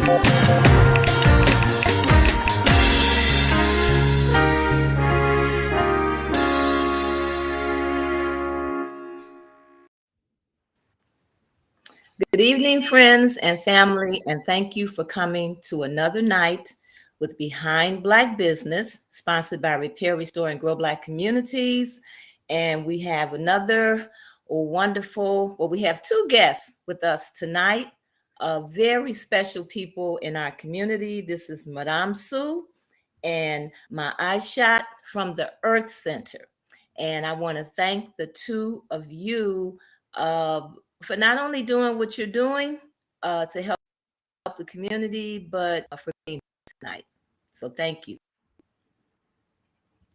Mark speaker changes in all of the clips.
Speaker 1: Good evening, friends and family, and thank you for coming to another night with Behind Black Business, sponsored by Repair, Restore, and Grow Black Communities. And we have another wonderful, well, we have two guests with us tonight, very special people in our community. This is Meramsu and my Aishat from the Earth Center. And I want to thank the two of you for not only doing what you're doing to help the community, but for being here tonight. So thank you.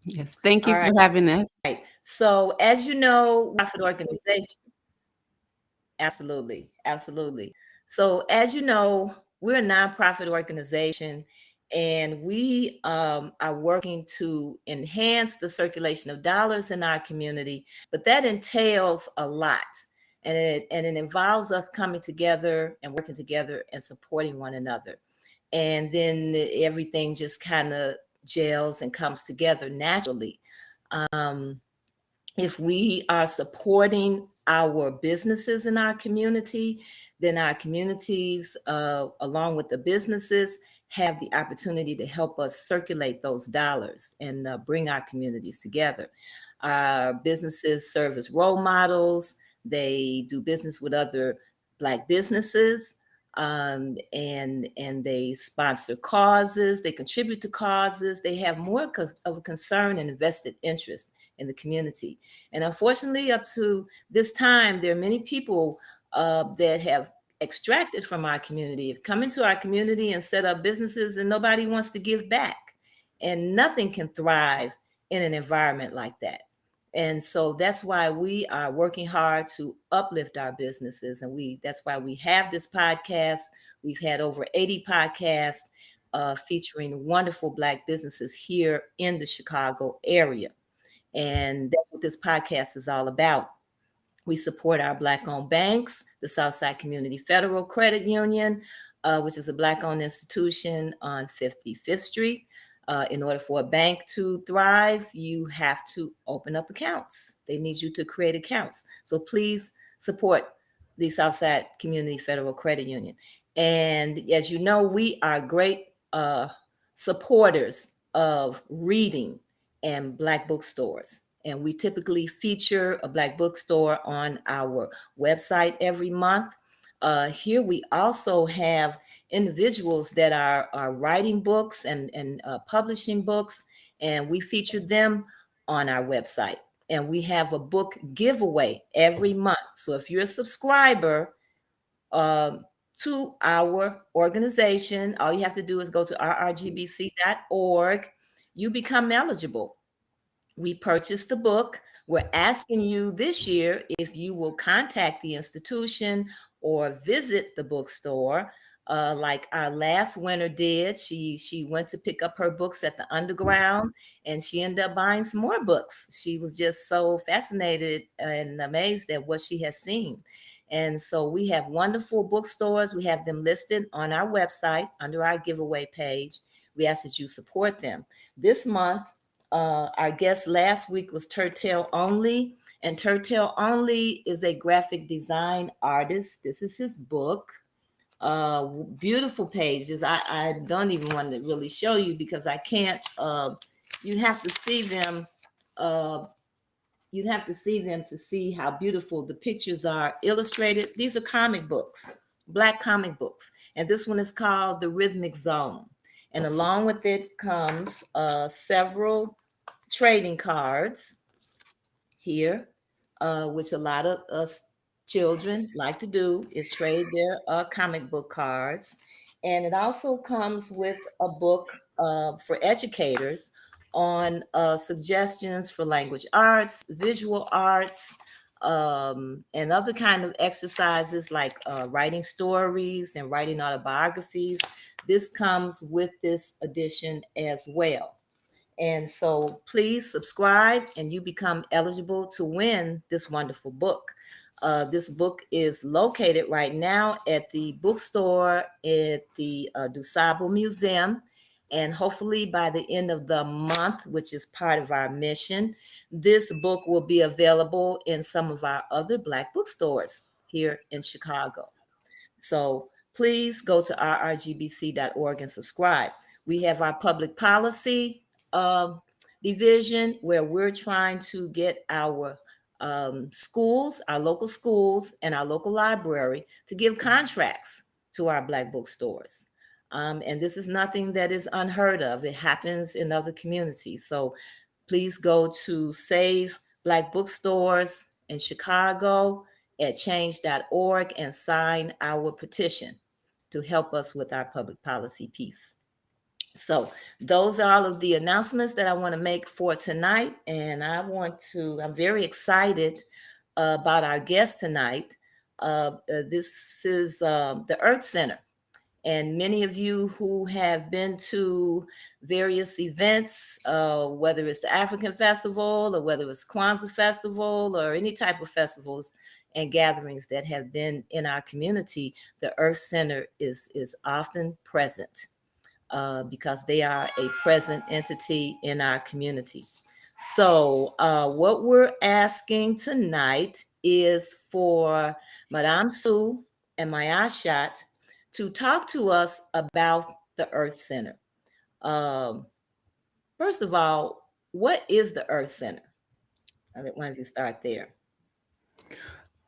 Speaker 2: Yes, thank you
Speaker 1: All
Speaker 2: for having us.
Speaker 1: right. So as you know, profit organization. Absolutely, absolutely. So as you know, we're a nonprofit organization, and we are working to enhance the circulation of dollars in our community, but that entails a lot. And it involves us coming together and working together and supporting one another. And then everything just kind of gels and comes together naturally. Um, if we are supporting our businesses in our community, then our communities, along with the businesses, have the opportunity to help us circulate those dollars and bring our communities together. Our businesses serve as role models. They do business with other Black businesses, and they sponsor causes. They contribute to causes. They have more of a concern and invested interest in the community. And unfortunately, up to this time, there are many people that have extracted from our community, have come into our community and set up businesses, and nobody wants to give back. And nothing can thrive in an environment like that. And so that's why we are working hard to uplift our businesses. And that's why we have this podcast. We've had over 80 podcasts featuring wonderful Black businesses here in the Chicago area. And that's what this podcast is all about. We support our Black-owned banks, the Southside Community Federal Credit Union, which is a Black-owned institution on 55th Street. In order for a bank to thrive, you have to open up accounts. They need you to create accounts. So please support the Southside Community Federal Credit Union. And as you know, we are great supporters of reading and Black bookstores. And we typically feature a Black bookstore on our website every month. Here we also have individuals that are writing books and publishing books, and we feature them on our website. And we have a book giveaway every month. So if you're a subscriber to our organization, all you have to do is go to rrgbc.org. You become eligible. We purchased the book. We're asking you this year if you will contact the institution or visit the bookstore, like our last winner did. She went to pick up her books at the Underground, and she ended up buying some more books. She was just so fascinated and amazed at what she has seen. And so we have wonderful bookstores. We have them listed on our website under our giveaway page. We ask that you support them. This month, our guest last week was Turtail Only, and Turtail Only is a graphic design artist. This is his book. Beautiful pages. I don't even want to really show you because I can't. You'd have to see them. You'd have to see them to see how beautiful the pictures are illustrated. These are comic books, Black comic books, and this one is called The Rhythmic Zone. And along with it comes several trading cards here, which a lot of us children like to do is trade their comic book cards. And it also comes with a book for educators on suggestions for language arts, visual arts, and other kind of exercises like writing stories and writing autobiographies. This comes with this edition as well. And so please subscribe and you become eligible to win this wonderful book. This book is located right now at the bookstore at the Dusable Museum. And hopefully by the end of the month, which is part of our mission, this book will be available in some of our other Black bookstores here in Chicago. So please go to rrgbc.org and subscribe. We have our public policy um, division where we're trying to get our schools, our local schools, and our local library to give contracts to our Black bookstores. And this is nothing that is unheard of. It happens in other communities. So please go to Save Black Bookstores in Chicago at change.org and sign our petition to help us with our public policy piece. So those are all of the announcements that I want to make for tonight. And I'm very excited about our guest tonight. This is the Earth Center. And many of you who have been to various events, whether it's the African Festival or whether it's Kwanzaa Festival or any type of festivals and gatherings that have been in our community, the Earth Center is often present because they are a present entity in our community. So, what we're asking tonight is for Madame Sue and Mayashat to talk to us about the Earth Center. Um, First of all, what is the Earth Center? I think one of you start there.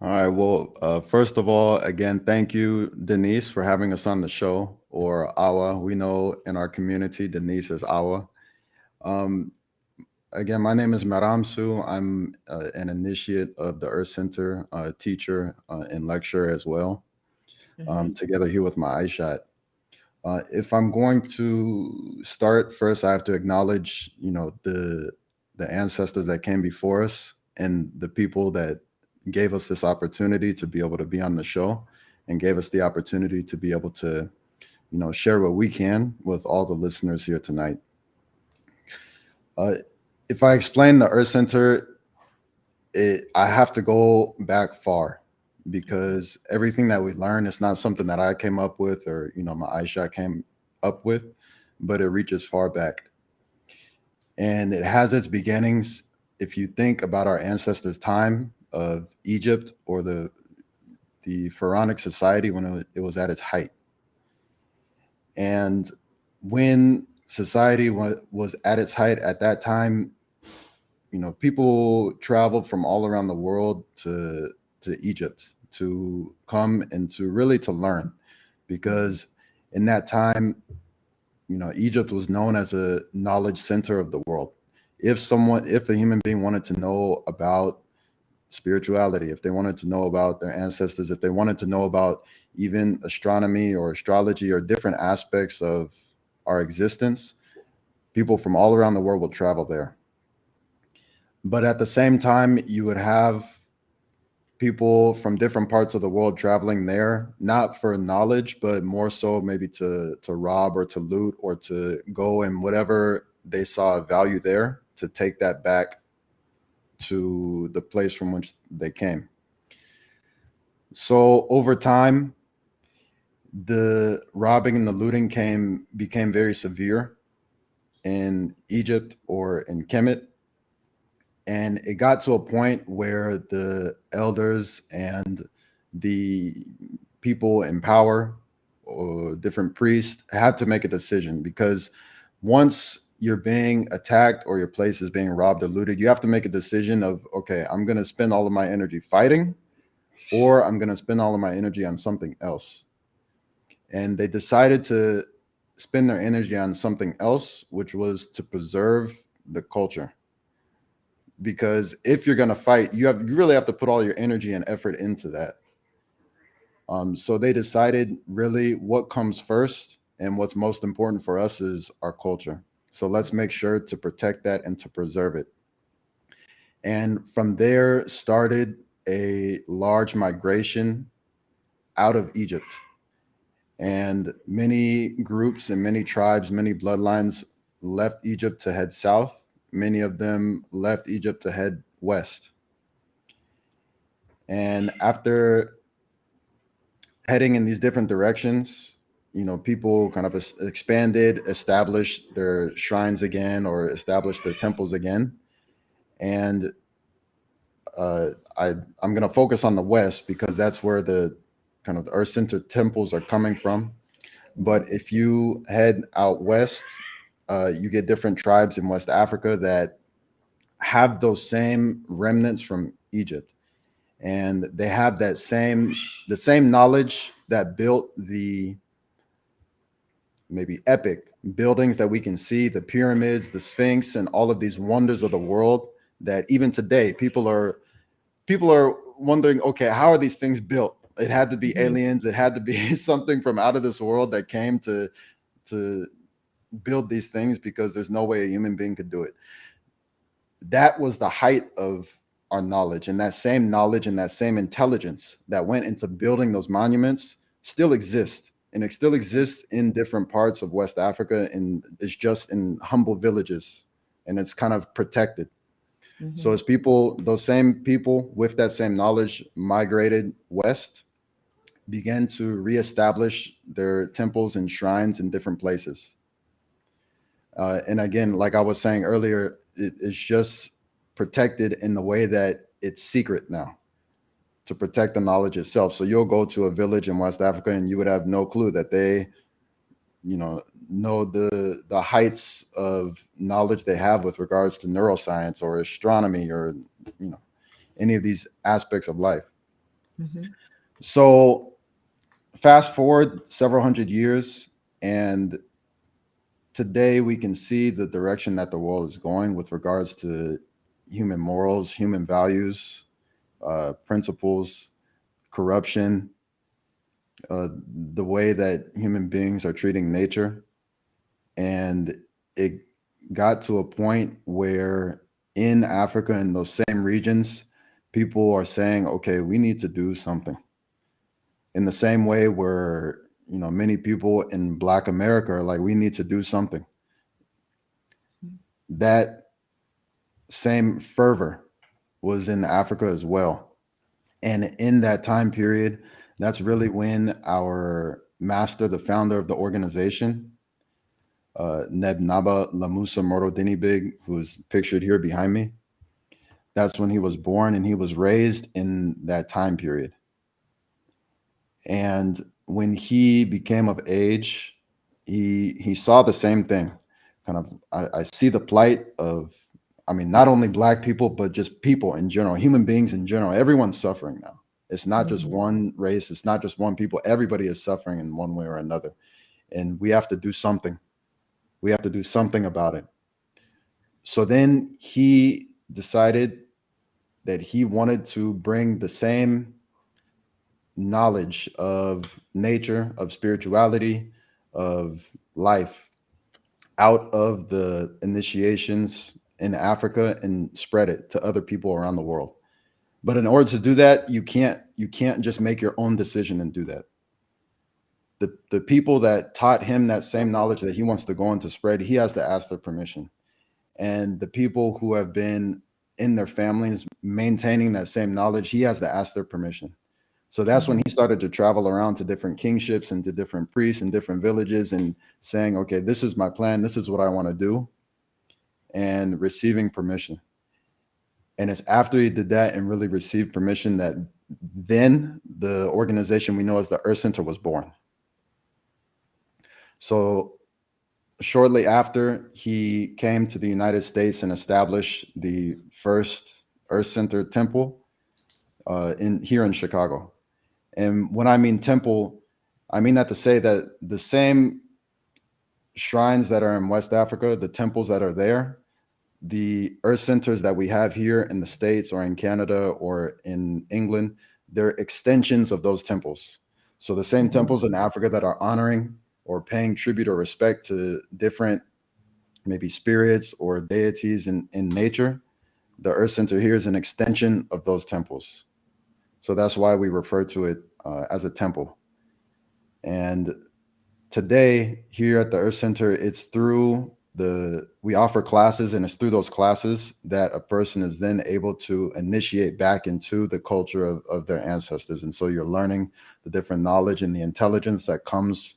Speaker 2: All right. Well, first of all, again, thank you, Denise, for having us on the show, or Awa. We know in our community, Denise is Awa. Um, Again, my name is Meramsu. I'm an initiate of the Earth Center, teacher and lecturer as well,
Speaker 1: Mm-hmm.
Speaker 2: together here with my Aishat. If I'm going to start first, I have to acknowledge, the ancestors that came before us and the people that gave us this opportunity to be able to be on the show and gave us the opportunity to be able to, share what we can with all the listeners here tonight. Uh, if I explain the Earth Center, I have to go back far because everything that we learn is not something that I came up with or my Aisha came up with, but it reaches far back, and it has its beginnings. If you think about our ancestors' time of Egypt or the pharaonic society when it was at its height, and when society was at its height at that time, people traveled from all around the world to Egypt to come and to really to learn, because in that time, Egypt was known as a knowledge center of the world. If a human being wanted to know about spirituality, if they wanted to know about their ancestors, if they wanted to know about even astronomy or astrology or different aspects of our existence, people from all around the world would travel there. But at the same time, you would have people from different parts of the world traveling there, not for knowledge, but more so maybe to rob or to loot or to go and whatever they saw a value there, to take that back to the place from which they came. So over time, the robbing and the looting became very severe in Egypt or in Kemet. And it got to a point where the elders and the people in power or different priests had to make a decision, because once you're being attacked or your place is being robbed or looted, you have to make a decision of, okay, I'm going to spend all of my energy fighting, or I'm going to spend all of my energy on something else. And they decided to spend their energy on something else, which was to preserve the culture. Because if you're going to fight, you really have to put all your energy and effort into that. So they decided really what comes first and what's most important for us is our culture. So let's make sure to protect that and to preserve it. And from there started a large migration out of Egypt. And many groups and many tribes, many bloodlines left Egypt to head south. Many of them left Egypt to head west. And after heading in these different directions, people kind of expanded, established their shrines again, or established their temples again. And uh, I'm going to focus on the West because that's where the kind of the Earth Center temples are coming from. But if you head out west, you get different tribes in West Africa that have those same remnants from Egypt, and they have the same knowledge that built the maybe epic buildings that we can see, the pyramids, the Sphinx, and all of these wonders of the world. That even today, people are wondering, okay, how are these things built? It had to be
Speaker 1: Mhm.
Speaker 2: aliens. It had to be something from out of this world that came to build these things, because there's no way a human being could do it. That was the height of our knowledge, and that same knowledge and that same intelligence that went into building those monuments still exists, and it still exists in different parts of West Africa, and it's just in humble villages, and it's kind of protected. So
Speaker 1: Mhm.
Speaker 2: as people, those same people with that same knowledge migrated west, began to reestablish their temples and shrines in different places. And again, like I was saying earlier, it's just protected in the way that it's secret now, to protect the knowledge itself. So you'll go to a village in West Africa and you would have no clue that they, you know the heights of knowledge they have with regards to neuroscience or astronomy, or you know any of these aspects of life.
Speaker 1: Mhm.
Speaker 2: So fast forward several hundred years, and today we can see the direction that the world is going with regards to human morals, human values, principles, corruption, the way that human beings are treating nature. And it got to a point where in Africa, in those same regions, people are saying, okay, we need to do something. In the same way where, many people in Black America are like, we need to do something. That same fervor was in Africa as well. And in that time period, that's really when our master, the founder of the organization, Neb Naba Lamusa Moro Dinibig, who's pictured here behind me, that's when he was born, and he was raised in that time period. And when he became of age, he saw the same thing. Kind of, I see the plight of, I mean, not only Black people, but just people in general, human beings in general. Everyone's suffering now. It's not just
Speaker 1: Mhm.
Speaker 2: one race. It's not just one people. Everybody is suffering in one way or another, and we have to do something. We have to do something about it. So then he decided that he wanted to bring the same knowledge of nature, of spirituality, of life out of the initiations in Africa and spread it to other people around the world. But in order to do that, you can't just make your own decision and do that. The people that taught him that same knowledge that he wants to go on to spread, he has to ask their permission. And the people who have been in their families maintaining that same knowledge, he has to ask their permission. So that's when
Speaker 1: Mhm.
Speaker 2: he started to travel around to different kingships and to different priests and different villages, and saying, okay, this is my plan, this is what I want to do, and receiving permission. And it's after he did that and really received permission that then the organization we know as the Earth Center was born. So shortly after, he came to the United States and established the first Earth Center temple in here in Chicago. And when I mean temple, I mean that to say that the same shrines that are in West Africa, the temples that are there, the Earth Centers that we have here in the States or in Canada or in England, they're extensions of those temples. So the same
Speaker 1: Mhm.
Speaker 2: temples in Africa that are honoring or paying tribute or respect to different maybe spirits or deities in nature, the Earth Center here is an extension of those temples. So that's why we refer to it as a temple. And today, here at the Earth Center, it's through We offer classes, and it's through those classes that a person is then able to initiate back into the culture of their ancestors. And so you're learning the different knowledge and the intelligence that comes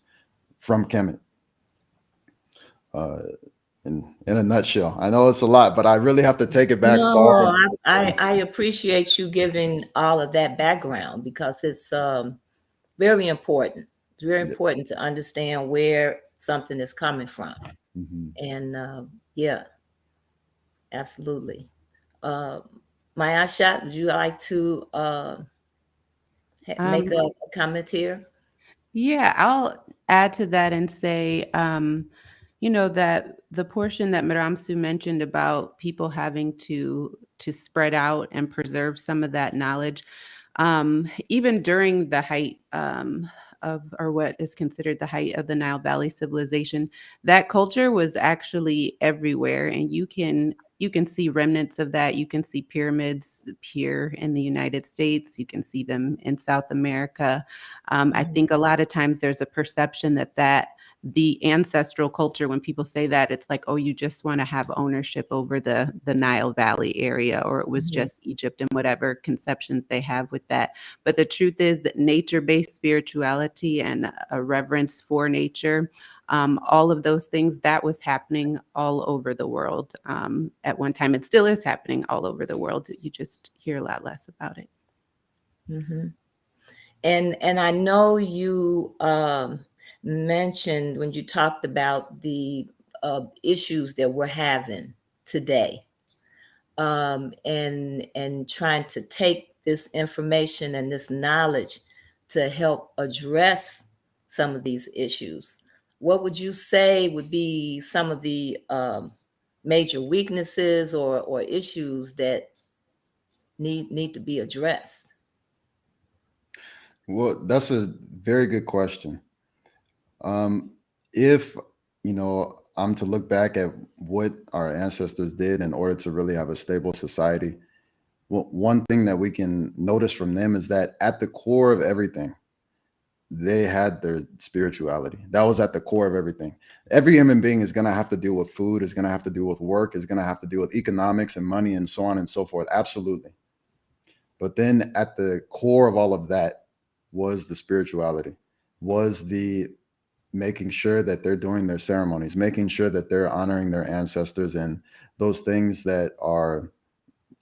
Speaker 2: from Kemet. Uh, in a nutshell, I know it's a lot, but I really have to take it back far.
Speaker 1: No, I appreciate you giving all of that background because it's very important. It's very
Speaker 2: Yeah.
Speaker 1: important to understand where something is coming from.
Speaker 2: Mhm.
Speaker 1: And yeah, absolutely. Uh, Mayasha, would you like to make
Speaker 3: Um,
Speaker 1: a comment here?
Speaker 3: Yeah, I'll add to that and say, that the portion that Meramsu mentioned about people having to spread out and preserve some of that knowledge, even during the height of, or what is considered the height of the Nile Valley civilization, that culture was actually everywhere, and you can see remnants of that. You can see pyramids here in the United States. You can see them in South America. I
Speaker 1: Mhm,
Speaker 3: think a lot of times there's a perception that the ancestral culture, when people say that, it's like, oh, you just want to have ownership over the Nile Valley area, or it was
Speaker 1: mhm,
Speaker 3: just Egypt, and whatever conceptions they have with that. But the truth is that nature-based spirituality and a reverence for nature, all of those things, that was happening all over the world at one time. It still is happening all over the world. You just hear a lot less about it.
Speaker 1: mhm. And I know you mentioned when you talked about the issues that we're having today, and trying to take this information and this knowledge to help address some of these issues. What would you say would be some of the major weaknesses or issues that need to be addressed?
Speaker 2: Well, that's a very good question. Um, if I'm to look back at what our ancestors did in order to really have a stable society, well, one thing that we can notice from them is that at the core of everything, they had their spirituality. That was at the core of everything. Every human being is going to have to deal with food, is going to have to deal with work, is going to have to deal with economics and money and so on and so forth. Absolutely. But then at the core of all of that was the spirituality, was the making sure that they're doing their ceremonies, making sure that they're honoring their ancestors and those things that are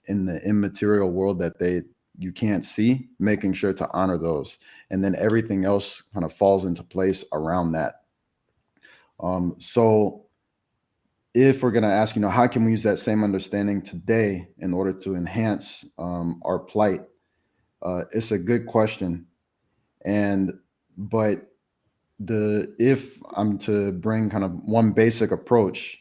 Speaker 2: in the immaterial world that you can't see, making sure to honor those. And then everything else kind of falls into place around that. So if we're going to ask, how can we use that same understanding today in order to enhance our plight? It's a good question. And, but if I'm to bring kind of one basic approach,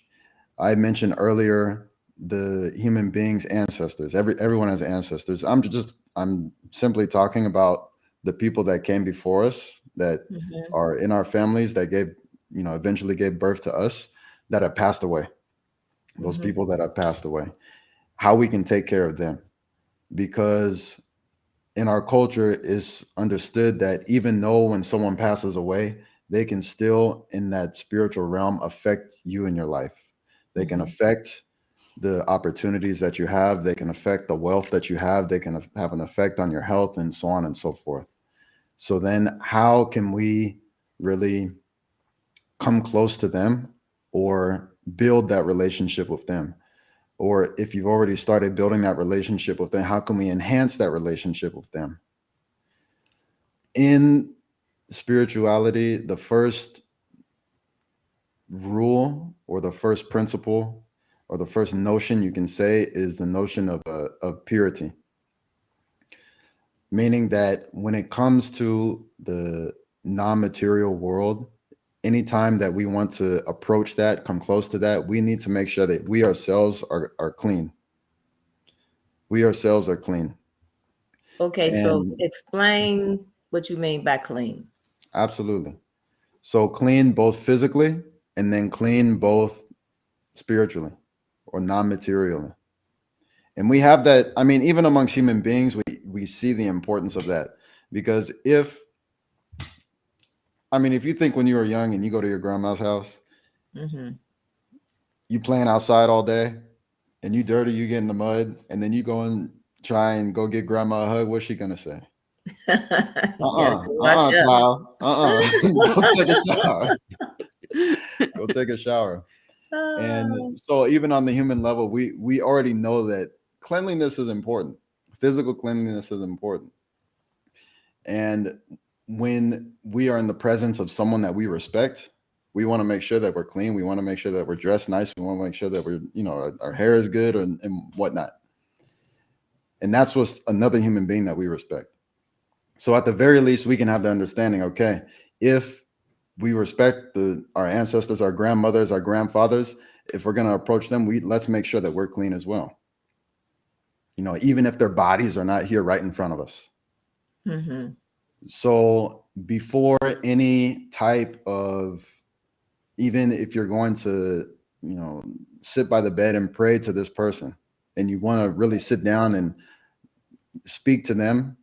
Speaker 2: I mentioned earlier the human being's ancestors. Everyone has ancestors. I'm simply talking about the people that came before us, that
Speaker 1: Mhm,
Speaker 2: are in our families, that eventually gave birth to us, that have passed away. Those
Speaker 1: mhm,
Speaker 2: people that have passed away. How we can take care of them, because in our culture it's understood that even though when someone passes away, they can still in that spiritual realm affect you in your life. They can
Speaker 1: mhm,
Speaker 2: affect the opportunities that you have, they can affect the wealth that you have, they can have an effect on your health and so on and so forth. So then how can we really come close to them or build that relationship with them? Or if you've already started building that relationship with them, how can we enhance that relationship with them? In spirituality, the first rule or the first principle or the first notion you can say is the notion of purity, meaning that when it comes to the non-material world, anytime that we want to approach that, come close to that, we need to make sure that we ourselves are clean. We ourselves are clean.
Speaker 1: Okay, so
Speaker 2: And
Speaker 1: explain what you mean by clean.
Speaker 2: absolutely. So clean both physically and then clean both spiritually or non-materially. And we have that, I mean, even amongst human beings, we see the importance of that. Because if you think when you were young and you go to your grandma's house,
Speaker 1: Mhm,
Speaker 2: You playing outside all day and you dirty, you get in the mud, and then you go and try and go get grandma a hug. What's she gonna say?
Speaker 1: You gotta go wash
Speaker 2: Child. Go take a shower.
Speaker 3: Mhm.
Speaker 2: Go take a shower.
Speaker 1: up.
Speaker 2: And so even on the human level, we already know that cleanliness is important. Physical cleanliness is important. And when we are in the presence of someone that we respect, we want to make sure that we're clean. We want to make sure that we're dressed nice. We want to make sure that we're, our hair is good and whatnot. And that's what's another human being that we respect. So at the very least, we can have the understanding, okay, if we respect our ancestors, our grandmothers, our grandfathers, if we're going to approach them, let's make sure that we're clean as well. Even if their bodies are not here right in front of us.
Speaker 1: Mm-hmm.
Speaker 2: So before any type of, even if you're going to, sit by the bed and pray to this person, and you want to really sit down and speak to them,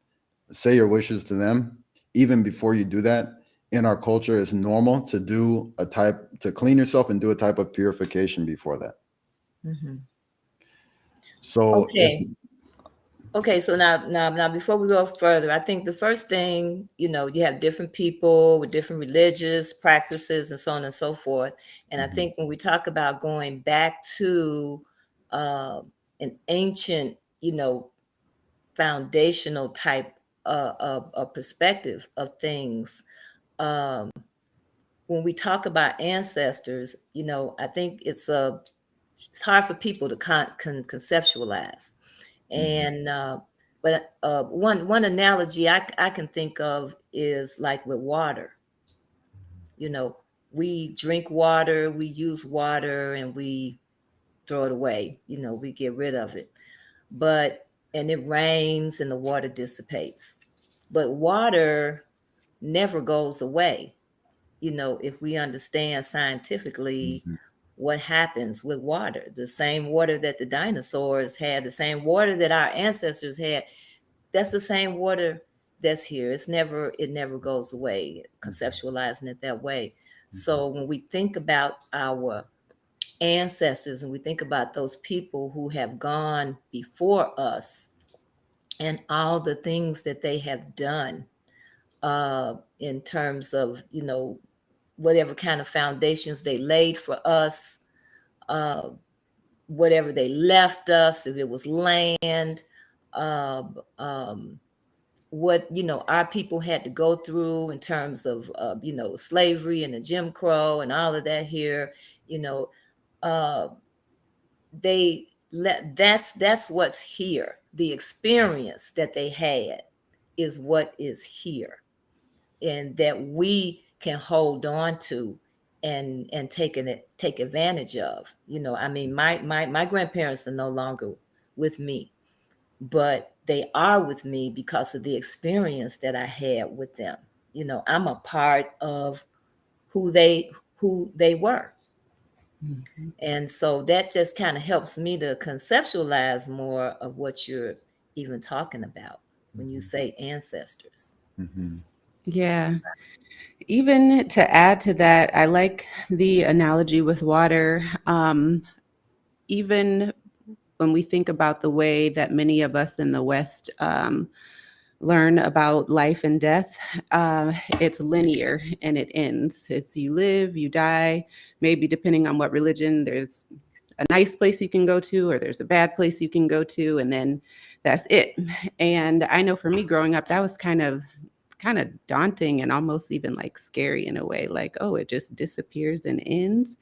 Speaker 2: say your wishes to them, even before you do that, in our culture, it's normal to clean yourself and do a type of purification before that.
Speaker 1: Mm-hmm.
Speaker 2: So it's
Speaker 1: Okay. Okay, so now, before we go further, I think the first thing, you have different people with different religious practices and so on and so forth. And I
Speaker 2: Mhm,
Speaker 1: think when we talk about going back to uh, an ancient, foundational type of perspective of things, um, when we talk about ancestors, I think it's hard for people to conceptualize.
Speaker 2: mhm,
Speaker 1: And but one analogy I can think of is like with water. You know, we drink water, we use water, and we throw it away. We get rid of it. But and it rains and the water dissipates. But water never goes away. If we understand scientifically
Speaker 2: mhm,
Speaker 1: what happens with water, the same water that the dinosaurs had, the same water that our ancestors had, that's the same water that's here. It never goes away, conceptualizing it that way.
Speaker 2: mhm,
Speaker 1: So when we think about our ancestors and we think about those people who have gone before us and all the things that they have done in terms of, whatever kind of foundations they laid for us, uh, whatever they left us, if it was land, uh, um, what our people had to go through in terms of slavery and the Jim Crow and all of that here, you know, uh, that's what's here. The experience that they had is what is here, and that we can hold on to and take advantage of. I mean, my grandparents are no longer with me, but they are with me because of the experience that I had with them. I'm a part of who they were.
Speaker 3: Mhm.
Speaker 1: And so that just kind of helps me to conceptualize more of what you're even talking about when you
Speaker 2: mhm,
Speaker 1: say ancestors.
Speaker 2: mhm,
Speaker 3: Yeah. Even to add to that, I like the analogy with water. Even when we think about the way that many of us in the West learn about life and death, it's linear and it ends. It's you live, you die. Maybe depending on what religion, there's a nice place you can go to, or there's a bad place you can go to, and then that's it. And I know for me growing up, that was kind of daunting and almost even like scary in a way, like, oh, it just disappears and ends.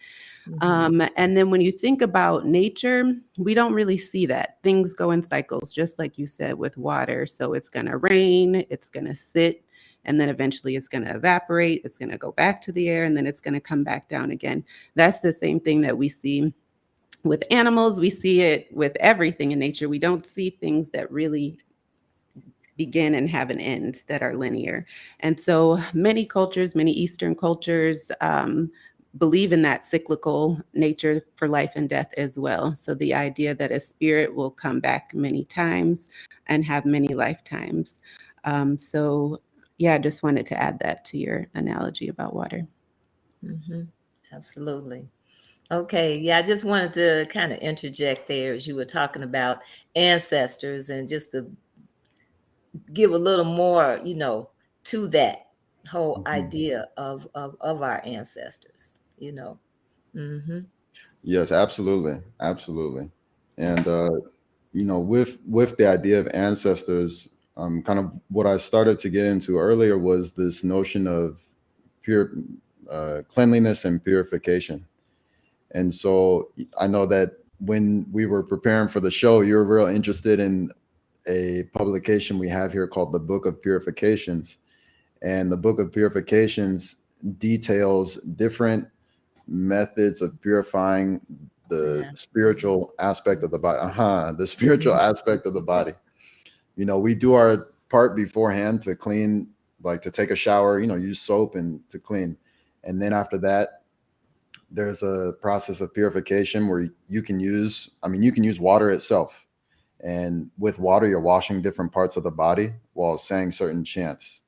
Speaker 1: Hmm.
Speaker 3: And then when you think about nature, we don't really see that. Things go in cycles, just like you said with water. So it's going to rain, it's going to sit, and then eventually it's going to evaporate, it's going to go back to the air, and then it's going to come back down again. That's the same thing that we see with animals. We see it with everything in nature. We don't see things that really begin and have an end that are linear. And so many cultures, many Eastern cultures, believe in that cyclical nature for life and death as well. So the idea that a spirit will come back many times and have many lifetimes. So yeah, I just wanted to add that to your analogy about water.
Speaker 1: Hmm. Absolutely. Okay, yeah, I just wanted to kind of interject there as you were talking about ancestors and just to give a little more, to that whole
Speaker 2: Mhm.
Speaker 1: idea of our ancestors. Mm-hmm.
Speaker 2: Yes, absolutely, absolutely. And with the idea of ancestors, kind of what I started to get into earlier was this notion of pure cleanliness and purification. And so I know that when we were preparing for the show, you're real interested in a publication we have here called the Book of Purifications. And the Book of Purifications details different methods of purifying the
Speaker 1: Absolutely.
Speaker 2: spiritual aspect of the body. The spiritual aspect of the body. We do our part beforehand to clean, like to take a shower, use soap and to clean. And then after that, there's a process of purification where you can use water itself. And with water, you're washing different parts of the body while saying certain chants.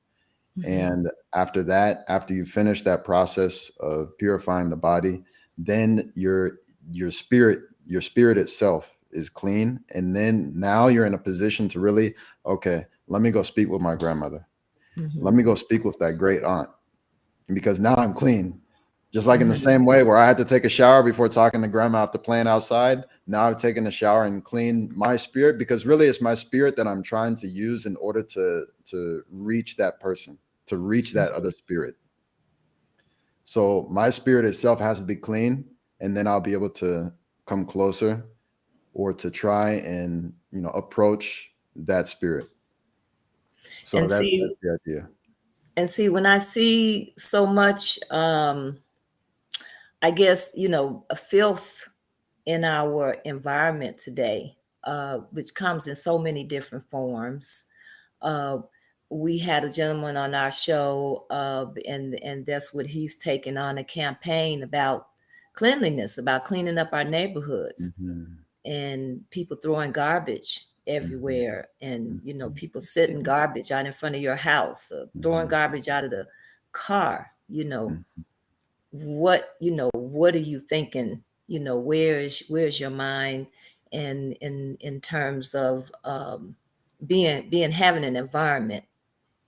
Speaker 1: Mm-hmm.
Speaker 2: And after that, after you finish that process of purifying the body, then your spirit itself is clean. And then now you're in a position to really, okay, let me go speak with my grandmother. Let
Speaker 1: Mm-hmm.
Speaker 2: me go speak with that great aunt because now I'm clean. Just like in the
Speaker 1: Mm-hmm.
Speaker 2: same way where I had to take a shower before talking to grandma after playing outside, now I've taken a shower and clean my spirit because really it's my spirit that I'm trying to use in order to reach that person, to reach that other spirit. So my spirit itself has to be clean, and then I'll be able to come closer or to try and approach that spirit. So
Speaker 1: And
Speaker 2: that's
Speaker 1: see,
Speaker 2: the idea.
Speaker 1: when I see so much, I guess, a filth in our environment today, which comes in so many different forms. Uh, we had a gentleman on our show, and that's what he's taken on a campaign about cleanliness, about cleaning up our neighborhoods,
Speaker 2: Hmm.
Speaker 1: and people throwing garbage
Speaker 2: Hmm.
Speaker 1: everywhere, and people sitting garbage out in front of your house, throwing
Speaker 2: Hmm.
Speaker 1: garbage out of the car.
Speaker 2: Hmm.
Speaker 1: What are you thinking? Where's your mind, and in terms of being having an environment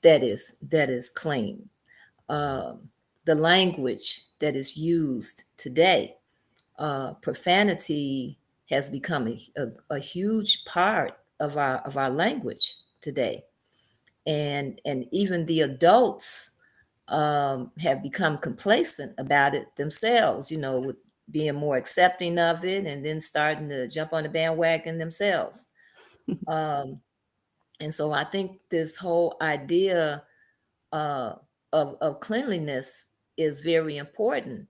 Speaker 1: that is clean. um, the language that is used today, profanity has become a huge part of our language today, and even the adults have become complacent about it themselves, with being more accepting of it and then starting to jump on the bandwagon themselves. Um, and so I think this whole idea uh, of cleanliness is very important.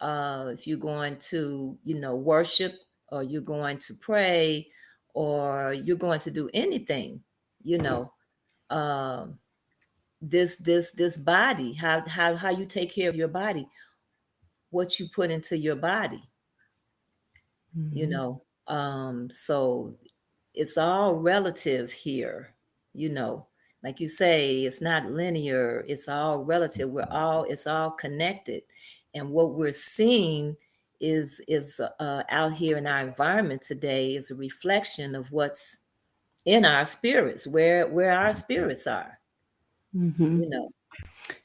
Speaker 1: If you're going to, worship, or you're going to pray, or you're going to do anything, you know, um, this body, how you take care of your body, what you put into your body, you
Speaker 3: Mhm.
Speaker 1: know. So it's all relative here, you know. Like you say, it's not linear, it's all relative. It's all connected. And what we're seeing is out here in our environment today is a reflection of what's in our spirits, where our spirits are,
Speaker 3: Mhm.
Speaker 1: you know.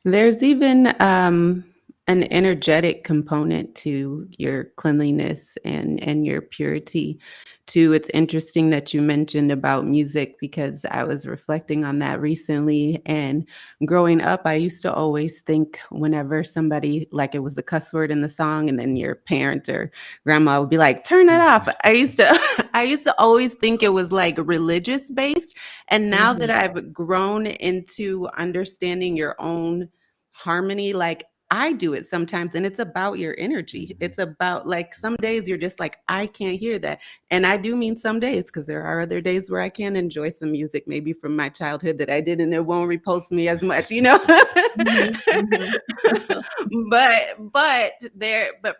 Speaker 3: There's even an energetic component to your cleanliness and your purity too. It's interesting that you mentioned about music because I was reflecting on that recently. And growing up, I used to always think whenever somebody, like it was a cuss word in the song, and then your parent or grandma would be like, "Turn that off." I used to I used to always think it was like religious based. And now that
Speaker 1: Hmm.
Speaker 3: I've grown into understanding your own harmony, like I do it sometimes, and it's about your energy. It's about like some days you're just like, I can't hear that. And I do mean some days because there are other days where I can enjoy some music, maybe from my childhood that I did, and it won't repulse me as much, you know?
Speaker 1: Hmm. Hmm.
Speaker 3: But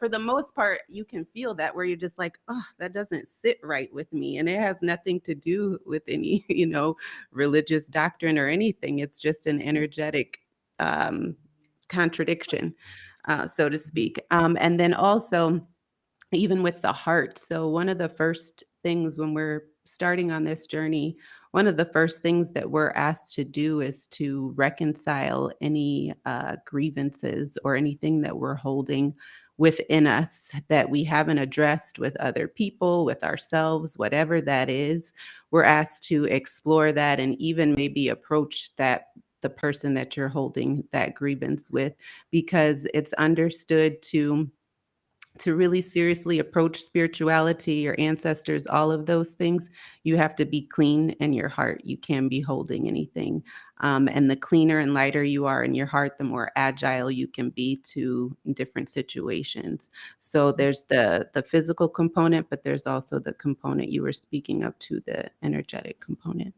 Speaker 3: for the most part, you can feel that where you're just like, oh, that doesn't sit right with me. And it has nothing to do with any, religious doctrine or anything. It's just an energetic um contradiction, so to speak. And then also, even with the heart. So, one of the first things when we're starting on this journey, one of the first things that we're asked to do is to reconcile any grievances or anything that we're holding within us that we haven't addressed with other people, with ourselves, whatever that is. We're asked to explore that and even maybe approach that the person that you're holding that grievance with, because it's understood to really seriously approach spirituality, your ancestors, all of those things, you have to be clean in your heart. You can't be holding anything. And the cleaner and lighter you are in your heart, the more agile you can be to different situations. So there's the physical component, but there's also the component you were speaking of, to the energetic component.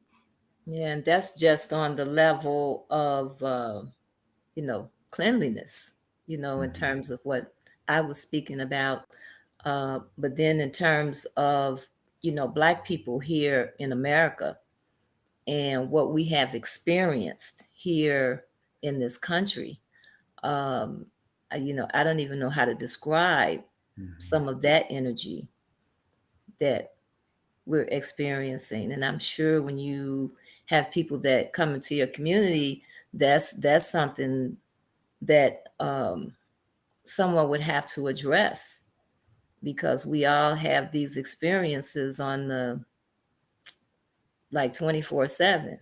Speaker 1: Yeah, and that's just on the level of cleanliness, in
Speaker 2: Mhm.
Speaker 1: terms of what I was speaking about. But then in terms of, Black people here in America and what we have experienced here in this country, I don't even know how to describe
Speaker 2: Mhm.
Speaker 1: some of that energy that we're experiencing. And I'm sure when you have people that come into your community, that's something that someone would have to address, because we all have these experiences on the like 24/7.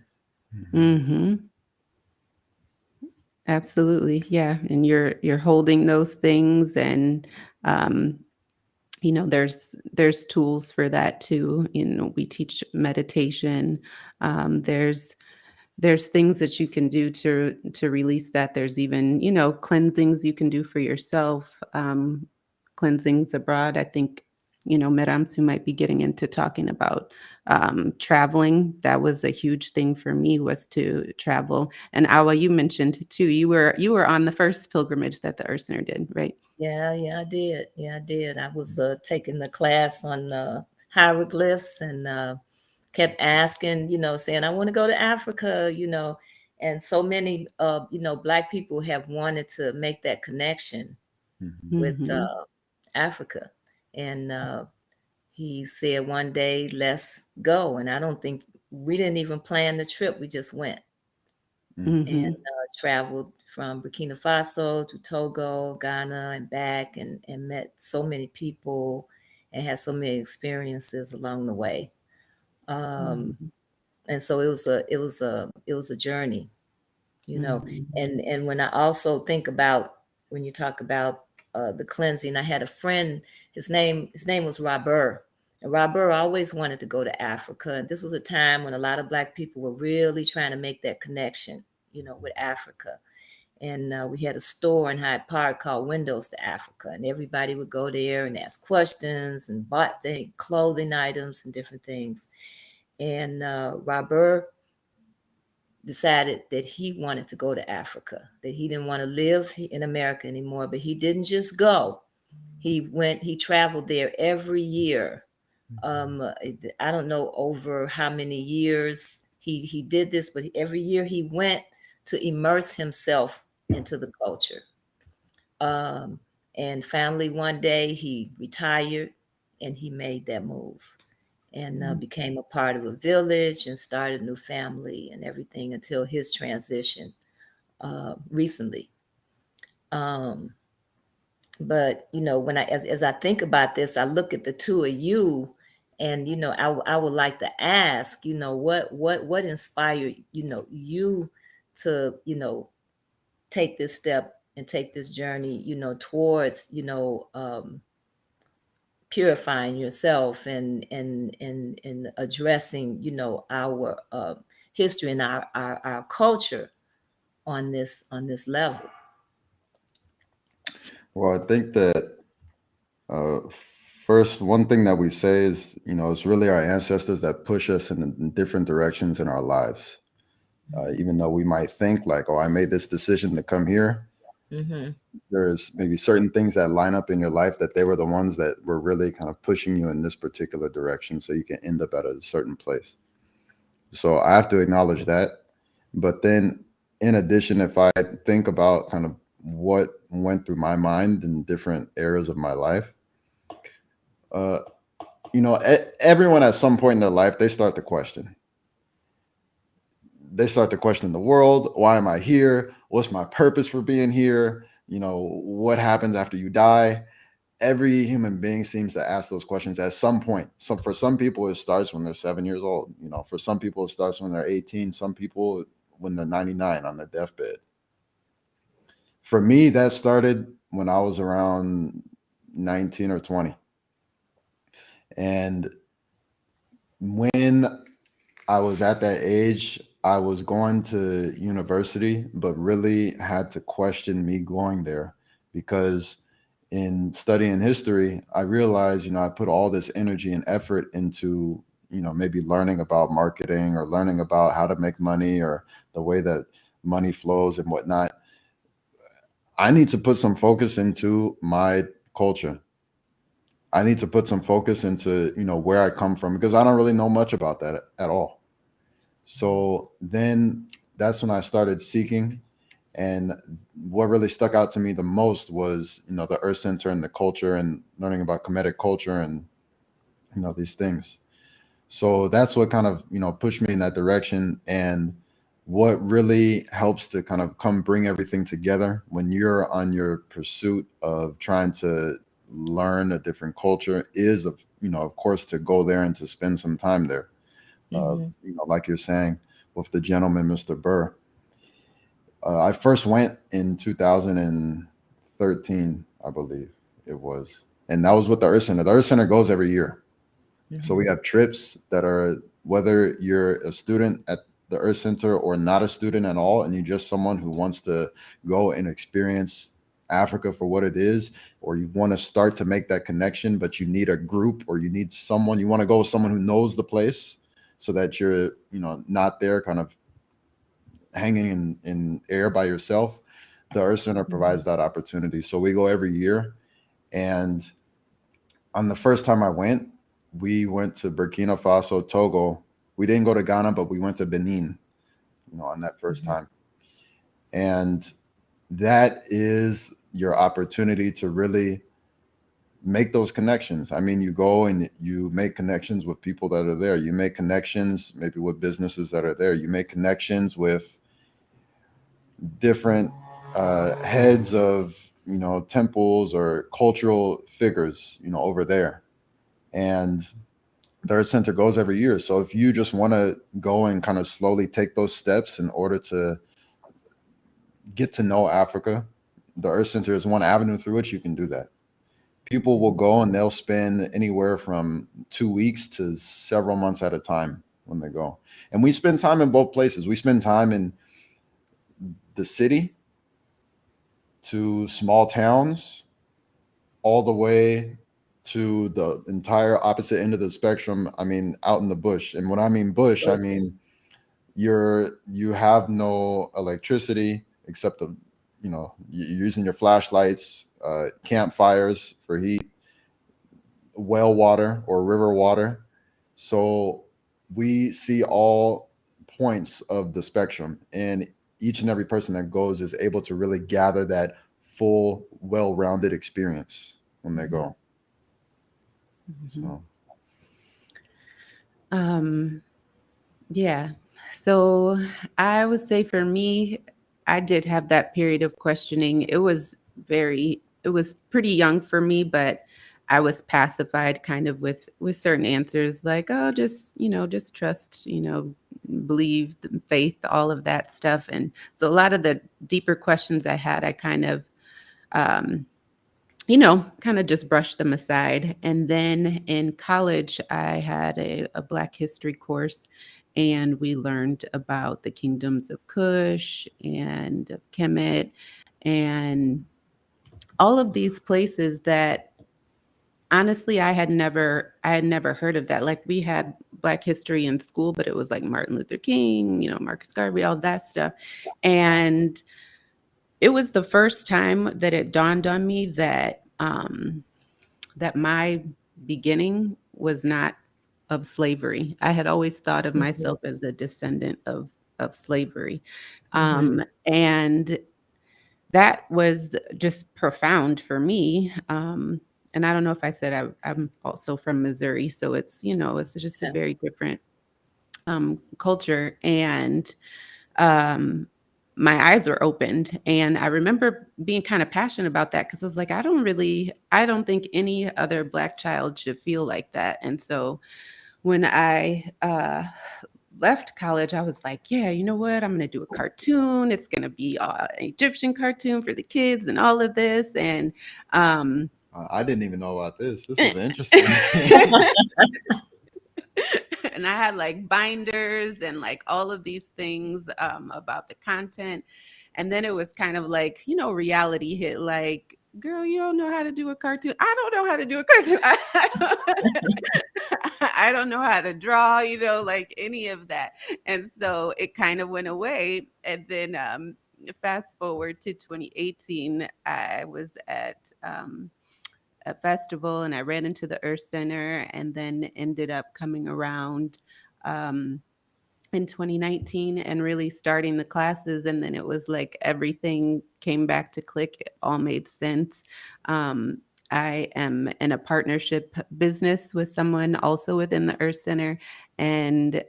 Speaker 2: Mhm.
Speaker 3: Hmm. Absolutely. Yeah. And you're holding those things, and um there's tools for that too. We teach meditation. There's things that you can do to release that. There's even cleansings you can do for yourself. Cleansings abroad, I think. Meramsu might be getting into talking about traveling. That was a huge thing for me, was to travel. And Awa, you mentioned too, you were on the first pilgrimage that the Earth Center did, right?
Speaker 1: Yeah, yeah, I did. Yeah, I did. I was taking the class on hieroglyphs, and kept asking, saying, I want to go to Africa, and so many, Black people have wanted to make that connection
Speaker 2: Mhm.
Speaker 1: with
Speaker 3: Hmm.
Speaker 1: Africa. And he said one day, let's go. And I don't think we didn't even plan the trip. We just went
Speaker 2: Mhm.
Speaker 1: and
Speaker 3: Hmm.
Speaker 1: traveled from Burkina Faso to Togo, Ghana, and back, and met so many people and had so many experiences along the way. Um,
Speaker 3: Hmm.
Speaker 1: and so it was a journey,
Speaker 3: Hmm.
Speaker 1: and when I also think about, when you talk about the cleansing, I had a friend. His name was Robert, and Robert always wanted to go to Africa. And this was a time when a lot of Black people were really trying to make that connection, with Africa. And we had a store in Hyde Park called Windows to Africa, and everybody would go there and ask questions and bought clothing items and different things. And Robert decided that he wanted to go to Africa, that he didn't want to live in America anymore. But he didn't just go. He traveled there every year. I don't know over how many years he did this, but every year he went to immerse himself into the culture. Um, and finally, one day he retired and he made that move, and became a part of a village and started a new family and everything until his transition recently. Um, but when as I think about this, I look at the two of you, and I would like to ask, what inspired you to take this step and take this journey, towards purifying yourself, and addressing our history and our culture on this level.
Speaker 2: Well, I think that uh, first, one thing that we say is, it's really our ancestors that push us in different directions in our lives. Even though we might think like, oh, I made this decision to come here,
Speaker 1: Mm-hmm.
Speaker 2: there's maybe certain things that line up in your life that they were the ones that were really kind of pushing you in this particular direction so you can end up at a certain place. So I have to acknowledge that. But then, in addition, if I think about kind of what went through my mind in different eras of my life, Uh, everyone at some point in their life, they start to question the world. Why am I here? What's my purpose for being here? What happens after you die? Every human being seems to ask those questions at some point. So for some people, it starts when they're 7 years old. For some people, it starts when they're 18. Some people when they're 99 on their deathbed. For me, that started when I was around 19 or 20. And when I was at that age, I was going to university, but really had to question me going there because in studying history, I realized, I put all this energy and effort into, maybe learning about marketing or learning about how to make money or the way that money flows and whatnot. I need to put some focus into my culture. I need to put some focus into, where I come from because I don't really know much about that at all. So then that's when I started seeking. And what really stuck out to me the most was, the Earth Center and the culture and learning about Kemetic culture and, these things. So that's what kind of, pushed me in that direction. And what really helps to kind of come bring everything together when you're on your pursuit of trying to learn a different culture is, of course, to go there and to spend some time there.
Speaker 1: Mm-hmm.
Speaker 2: Like you're saying with the gentleman, Mr. Burr. I first went in 2013, I believe it was. And that was with the Earth Center. The Earth Center goes every year. So
Speaker 1: Mm-hmm.
Speaker 2: we have trips that are whether you're a student at the Earth Center or not a student at all, and you're just someone who wants to go and experience Africa for what it is, or you want to start to make that connection, but you need a group or you need someone, you want to go with someone who knows the place so that you're, not there kind of hanging in air by yourself. The Earth Center provides that opportunity. So we go every year. And on the first time I went, we went to Burkina Faso, Togo. We didn't go to Ghana, but we went to Benin, on that first
Speaker 1: Mm-hmm.
Speaker 2: time. And that is your opportunity to really make those connections. I mean, you go and you make connections with people that are there. You make connections maybe with businesses that are there. You make connections with different heads of temples or cultural figures over there. And the Earth Center goes every year. So if you just want to go and kind of slowly take those steps in order to get to know Africa, the Earth Center is one avenue through which you can do that. People will go and they'll spend anywhere from 2 weeks to several months at a time when they go. And we spend time in both places. We spend time in the city to small towns, all the way to the entire opposite end of the spectrum. I mean, out in the bush. And when I mean bush, I mean you have no electricity except you're using your flashlights, campfires for heat, well water or river water. So we see all points of the spectrum, and each and every person that goes is able to really gather that full, well-rounded experience when they
Speaker 1: Mm-hmm.
Speaker 2: go.
Speaker 3: Mhm.
Speaker 2: So
Speaker 3: Um, yeah. So I would say for me, I did have that period of questioning. It was pretty young for me, but I was pacified kind of with certain answers like, oh, just, just trust, believe, faith, all of that stuff. And so a lot of the deeper questions I had, I kind of um kind of just brushed them aside. And then in college, I had a Black history course, and we learned about the kingdoms of Kush and of Kemet and all of these places that honestly I had never heard of that. Like we had Black history in school, but it was like Martin Luther King, Marcus Garvey, all that stuff. And it was the first time that it dawned on me that my beginning was not of slavery. I had always thought of
Speaker 1: Mm-hmm.
Speaker 3: myself as a descendant of slavery.
Speaker 1: Mm-hmm.
Speaker 3: And that was just profound for me. and I don't know if I said I'm also from Missouri, so it's, it's just a
Speaker 1: Okay.
Speaker 3: very different culture. And um, my eyes were opened. And I remember being kind of passionate about that because I was like, I don't think any other Black child should feel like that. And so when I left college, I was like, yeah, you know what? I'm going to do a cartoon. It's going to be an Egyptian cartoon for the kids and all of this. And um,
Speaker 2: I didn't even know about this. This is interesting.
Speaker 3: and I had like binders and like all of these things about the content. And then it was kind of like, reality hit like, girl, you don't know how to do a cartoon. I don't know how to do a cartoon. I don't know how to draw, like any of that. And so it kind of went away. And then fast forward to 2018, I was at a festival and I ran into the Earth Center and then ended up coming around um, in 2019 and really starting the classes. And then it was like everything came back to click. It all made sense. Um, I am in a partnership business with someone also within the Earth Center, and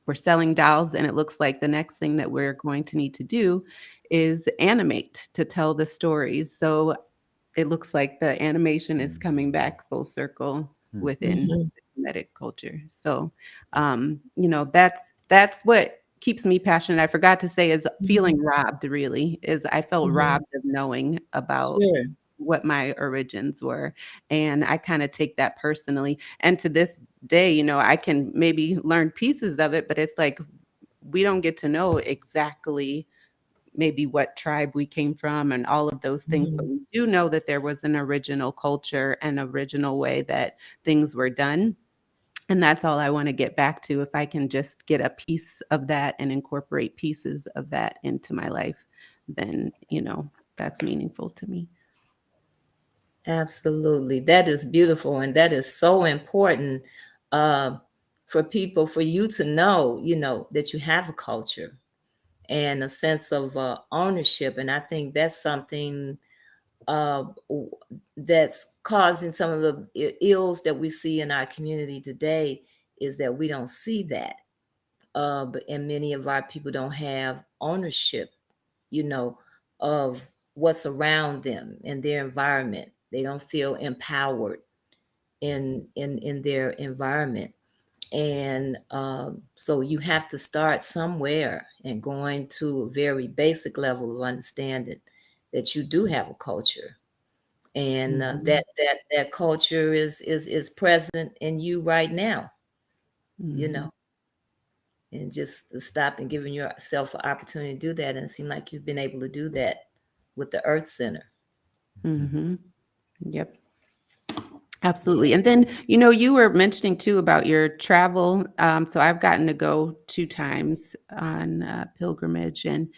Speaker 3: we're selling dolls. And it looks like the next thing that we're going to need to do is animate to tell the stories. So it looks like the animation is coming back full circle within
Speaker 1: Mhm.
Speaker 3: Semitic culture. So, that's what keeps me passionate. I forgot to say is feeling
Speaker 1: Mhm.
Speaker 3: robbed. Really, is I felt
Speaker 1: Mhm.
Speaker 3: robbed of knowing about
Speaker 1: Sure.
Speaker 3: what my origins were, and I kind of take that personally. And to this day, I can maybe learn pieces of it, but it's like we don't get to know exactly maybe what tribe we came from and all of those things, but
Speaker 1: Mhm.
Speaker 3: we do know that there was an original culture and original way that things were done. And that's all I want to get back to. If I can just get a piece of that and incorporate pieces of that into my life, then, that's meaningful to me.
Speaker 1: Absolutely. That is beautiful. And that is so important uh, for people, for you to know, that you have a culture and a sense of ownership. And I think that's something w- that's causing some of the ills that we see in our community today, is that we don't see that. And many of our people don't have ownership, you know, of what's around them and their environment. They don't feel empowered in their environment. And so you have to start somewhere and going to a very basic level of understanding that you do have a culture, and
Speaker 3: Mhm.
Speaker 1: that culture is present in you right now, you
Speaker 3: Mhm.
Speaker 1: know, and just stop and giving yourself an opportunity to do that. And it seems like you've been able to do that with the Earth Center.
Speaker 3: Mhm. Yep.
Speaker 1: Yeah.
Speaker 3: Absolutely. And then, you were mentioning too about your travel. So I've gotten to go 2 times on pilgrimage, and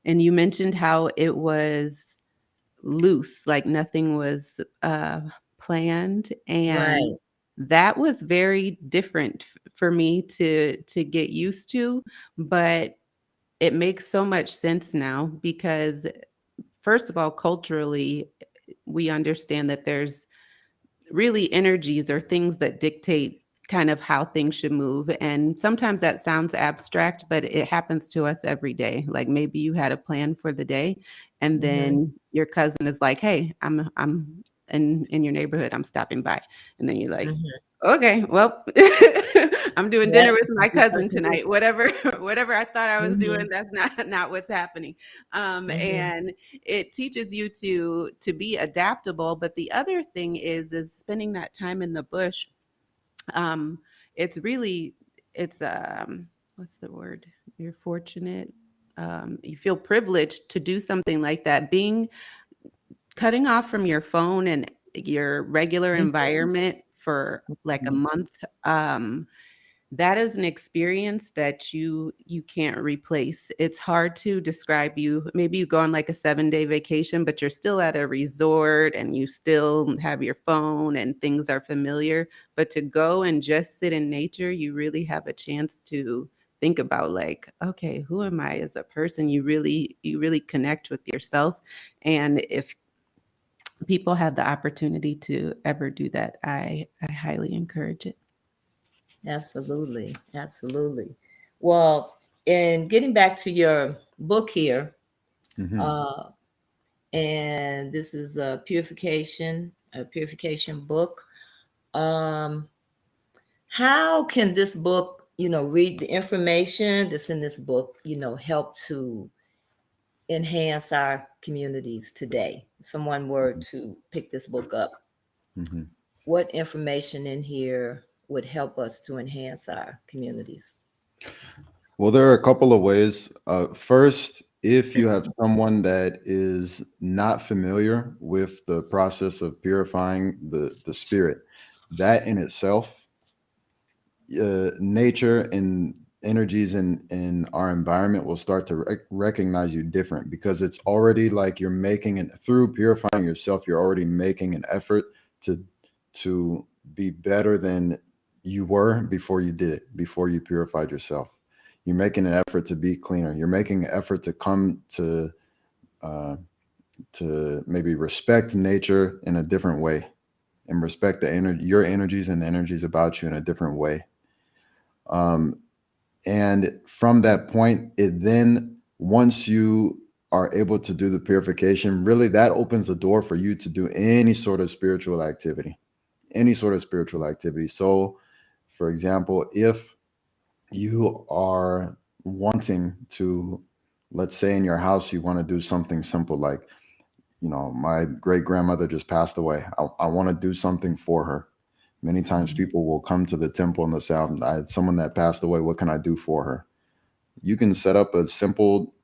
Speaker 3: you mentioned how it was loose, like nothing was planned, and
Speaker 1: Right.
Speaker 3: that was very different for me to get used to. But it makes so much sense now because, first of all, culturally, we understand that there's really energies or things that dictate kind of how things should move. And sometimes that sounds abstract, but it happens to us every day. Like maybe you had a plan for the day and
Speaker 1: Hmm.
Speaker 3: then your cousin is like, "Hey, I'm in your neighborhood. I'm stopping by." And then you're like,
Speaker 1: Hmm.
Speaker 3: "Okay, well, I'm doing
Speaker 1: Yeah.
Speaker 3: dinner with my
Speaker 1: Do
Speaker 3: cousin
Speaker 1: something
Speaker 3: tonight. Whatever whatever I thought I was doing,
Speaker 1: different.
Speaker 3: that's not what's happening."
Speaker 1: Hmm.
Speaker 3: And it teaches you to be adaptable. But the other thing is spending that time in the bush. um it's really, it's what's the word, you're fortunate, you feel privileged to do something like that, being cutting off from your phone and your regular
Speaker 1: Hmm.
Speaker 3: environment for like a month. That is an experience that you can't replace. It's hard to describe. Maybe you go on like a 7-day vacation, but you're still at a resort and you still have your phone and things are familiar. But to go and just sit in nature, you really have a chance to think about like, okay, who am I as a person? You really connect with yourself. And if people have the opportunity to ever do that, I highly encourage it.
Speaker 1: Absolutely. Absolutely. Well, in getting back to your book here,
Speaker 2: Hmm.
Speaker 1: uh, and this is a purification book. Um, how can this book, read the information that's in this book, help to enhance our communities today? If someone were to pick this book up,
Speaker 2: Hmm.
Speaker 1: what information in here would help us to enhance our communities?
Speaker 2: Well, there are a couple of ways. First, if you have someone that is not familiar with the process of purifying the spirit, that in itself, nature and energies in our environment will start to recognize you different, because it's already like you're making it through purifying yourself. You're already making an effort to to be better than you were before you did it, before you purified yourself. You're making an effort to be cleaner. You're making an effort to come uh, to maybe respect nature in a different way, and respect the energy, your energies and the energies about you in a different way. Um, and from that point, it then, once you are able to do the purification, really that opens the door for you to do any sort of spiritual activity, any sort of spiritual activity. So, for example, if you are wanting to, let's say in your house, you want to do something simple like, my great grandmother just passed away. I want to do something for her. Many times
Speaker 1: Mhm.
Speaker 2: people will come to the temple and they'll say, I had someone that passed away. What can I do for her? You can set up a simple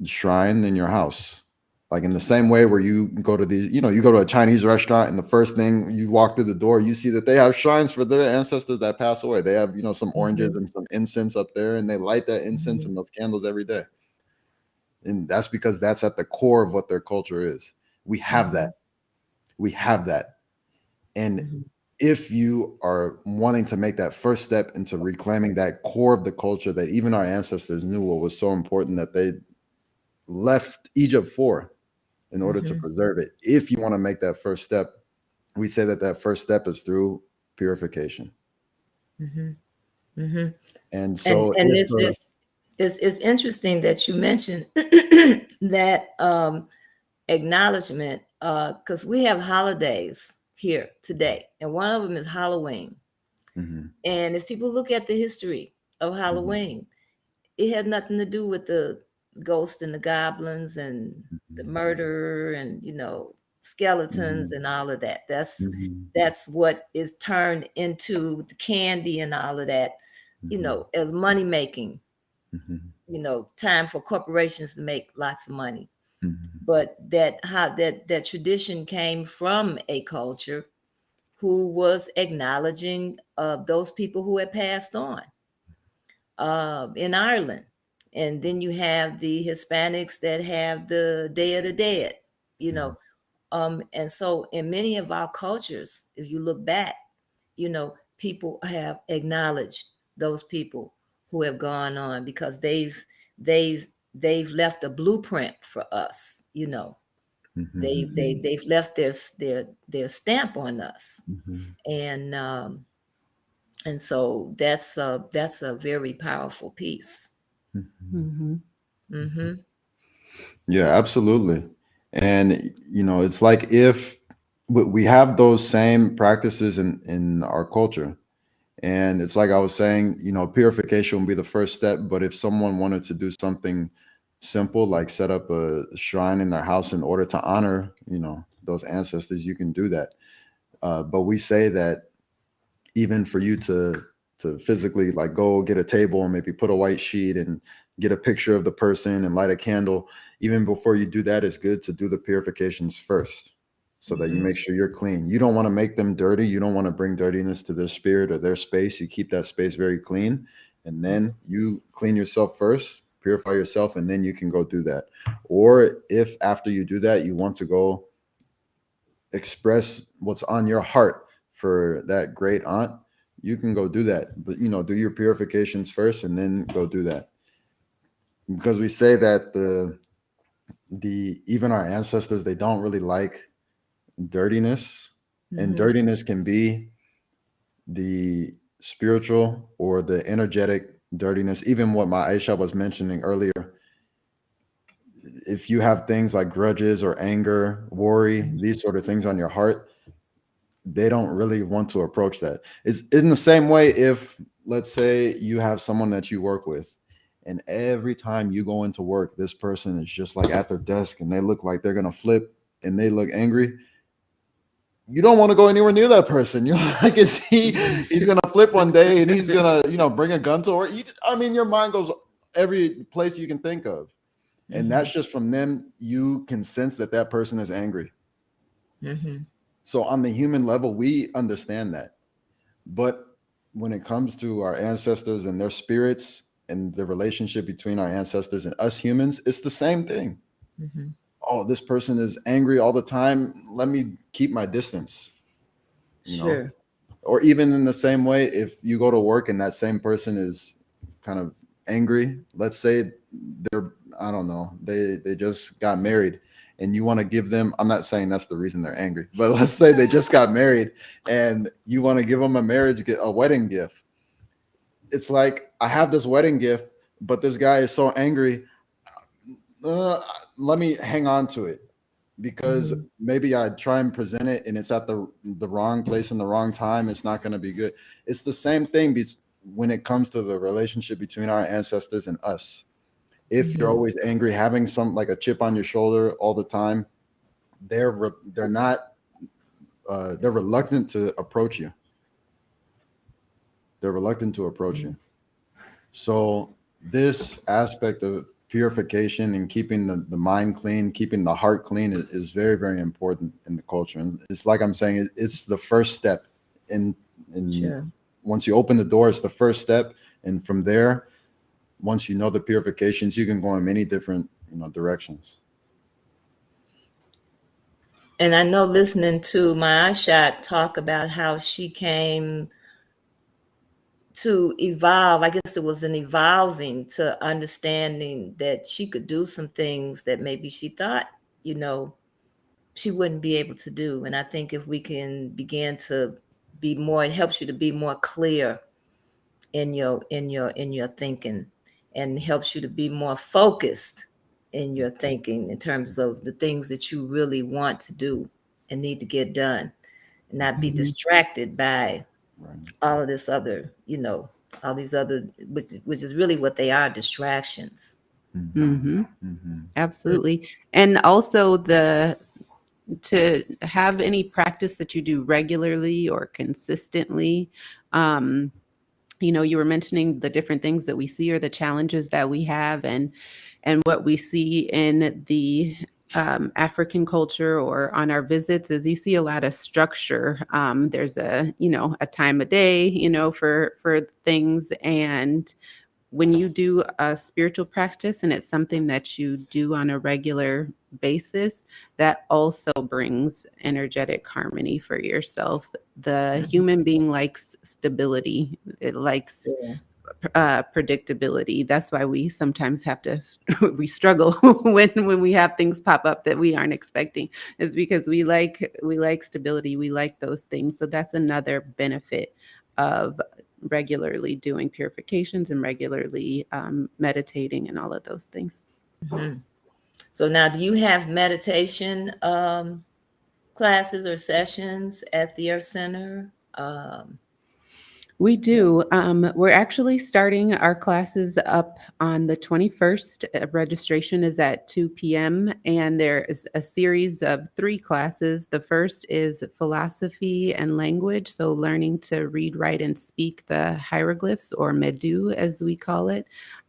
Speaker 2: shrine in your house. Like in the same way where you go to you go to a Chinese restaurant and the first thing you walk through the door, you see that they have shrines for their ancestors that pass away. They have, some oranges
Speaker 1: Mhm.
Speaker 2: and some incense up there, and they light that incense
Speaker 1: Mhm.
Speaker 2: and those candles every day. And that's because that's at the core of what their culture is. We have that.
Speaker 1: Mhm.
Speaker 2: We have that. And
Speaker 1: Mhm.
Speaker 2: if you are wanting to make that first step into reclaiming that core of the culture that even our ancestors knew what was so important, that they left Egypt for, in order to
Speaker 1: Mhm.
Speaker 2: preserve it. If you want to make that first step, we say that that first step is through purification.
Speaker 1: Mhm. Mhm.
Speaker 2: And
Speaker 1: And
Speaker 2: so
Speaker 1: and
Speaker 2: if
Speaker 1: this is interesting that you mentioned that acknowledgement, because we have holidays here today, and one of them is Halloween.
Speaker 2: mhm,
Speaker 1: And if people look at the history of
Speaker 2: mhm,
Speaker 1: Halloween, it had nothing to do with the ghosts and the goblins and the
Speaker 2: mhm,
Speaker 1: murder and skeletons
Speaker 2: mhm,
Speaker 1: and all of that. That's
Speaker 2: mhm,
Speaker 1: that's what is turned into the candy and all of that,
Speaker 2: mhm,
Speaker 1: as money making,
Speaker 2: mhm,
Speaker 1: time for corporations to make lots of money.
Speaker 2: mhm,
Speaker 1: But that tradition came from a culture who was acknowledging those people who had passed on in Ireland. And then you have the Hispanics that have the Day of the Dead, you
Speaker 2: mhm,
Speaker 1: know. And so in many of our cultures, if you look back, people have acknowledged those people who have gone on because they've they've left a blueprint for us.
Speaker 2: mhm,
Speaker 1: They've left their stamp on us.
Speaker 2: mhm,
Speaker 1: And so that's a very powerful piece.
Speaker 2: mhm.
Speaker 3: Hmm.
Speaker 1: Mm-hmm.
Speaker 2: Yeah, absolutely. And it's like if we have those same practices in our culture. And it's like I was saying, purification would be the first step. But if someone wanted to do something simple, like set up a shrine in their house in order to honor, those ancestors, you can do that. But we say that even for you to physically like go get a table and maybe put a white sheet and get a picture of the person and light a candle, even before you do that, it's good to do the purifications first, so that you
Speaker 1: Mm-hmm.
Speaker 2: make sure you're clean. You don't want to make them dirty. You don't want to bring dirtiness to their spirit or their space. You keep that space very clean, and then you clean yourself first, purify yourself, and then you can go do that. Or if after you do that you want to go express what's on your heart for that great aunt, you can go do that. But do your purifications first and then go do that. Because we say that the even our ancestors, they don't really like dirtiness, and
Speaker 1: Mm-hmm.
Speaker 2: dirtiness can be the spiritual or the energetic dirtiness. Even what my Aisha was mentioning earlier, if you have things like grudges or anger, worry, these sort of things on your heart, they don't really want to approach that. It's in the same way if, let's say, you have someone that you work with, and every time you go into work, this person is just like at their desk and they look like they're going to flip and they look angry. You don't want to go anywhere near that person. You're like, is he's going to flip one day and he's going to, bring a gun to work? I mean, your mind goes every place you can think of. And
Speaker 1: Mm-hmm.
Speaker 2: that's just from them. You can sense that that person is angry.
Speaker 1: Mm-hmm.
Speaker 2: So on the human level, we understand that. But when it comes to our ancestors and their spirits and the relationship between our ancestors and us humans, it's the same thing.
Speaker 1: Mm-hmm.
Speaker 2: Oh, this person is angry all the time. Let me keep my distance, you know?
Speaker 1: Sure.
Speaker 2: Or even in the same way, if you go to work and that same person is kind of angry, let's say they're, I don't know, they just got married and you want to give them, I'm not saying that's the reason they're angry, but let's say they just got married and you want to give them a wedding gift. It's like, I have this wedding gift, but this guy is so angry. Uh, Let me hang on to it because
Speaker 1: Mm-hmm.
Speaker 2: maybe I try and present it and it's at the wrong place in the wrong time. It's not going to be good. It's the same thing when it comes to the relationship between our ancestors and us. If you're
Speaker 1: Mm-hmm.
Speaker 2: always angry, having some like a chip on your shoulder all the time, they're not they're reluctant to approach you. They're reluctant to approach you. So this aspect of purification and keeping the mind clean, keeping the heart clean is very, very important in the culture. And it's like I'm saying, it's the first step. In
Speaker 1: Sure.
Speaker 2: once you open the door, it's the first step. And from there, once you know the purifications, you can go in many different, directions.
Speaker 1: And I know listening to my shot talk about how she came to evolve, I guess it was an evolving to understanding that she could do some things that maybe she thought, you know, she wouldn't be able to do. And I think if we can begin to be more, it helps you to be more clear in your thinking, and helps you to be more focused in your thinking in terms of the things that you really want to do and need to get done, and not be
Speaker 3: Mhm.
Speaker 1: distracted by
Speaker 2: Right.
Speaker 1: all of this other, all these other, which is really what they are, distractions.
Speaker 2: Mm-hmm.
Speaker 3: Mhm.
Speaker 2: Mm-hmm.
Speaker 3: Absolutely. And also to have any practice that you do regularly or consistently. Um, you were mentioning the different things that we see or the challenges that we have, and what we see in the African culture or on our visits is you see a lot of structure. There's a time of day, for things. And when you do a spiritual practice and it's something that you do on a regular basis, that also brings energetic harmony for yourself. The
Speaker 1: Mhm.
Speaker 3: human being likes stability. It likes
Speaker 1: Yeah.
Speaker 3: predictability. That's why we sometimes have to we struggle when we have things pop up that we aren't expecting. Is because we like stability. We like those things. So that's another benefit of regularly doing purifications and regularly meditating and all of those things.
Speaker 1: Mhm. So now, do you have meditation classes or sessions at the Earth Center?
Speaker 3: We
Speaker 1: Yeah.
Speaker 3: do. We're actually starting our classes up on the 21st. Registration is at 2 p.m. And there is a series of 3 classes. The first is philosophy and language. So learning to read, write, and speak the hieroglyphs, or Medu as we call it.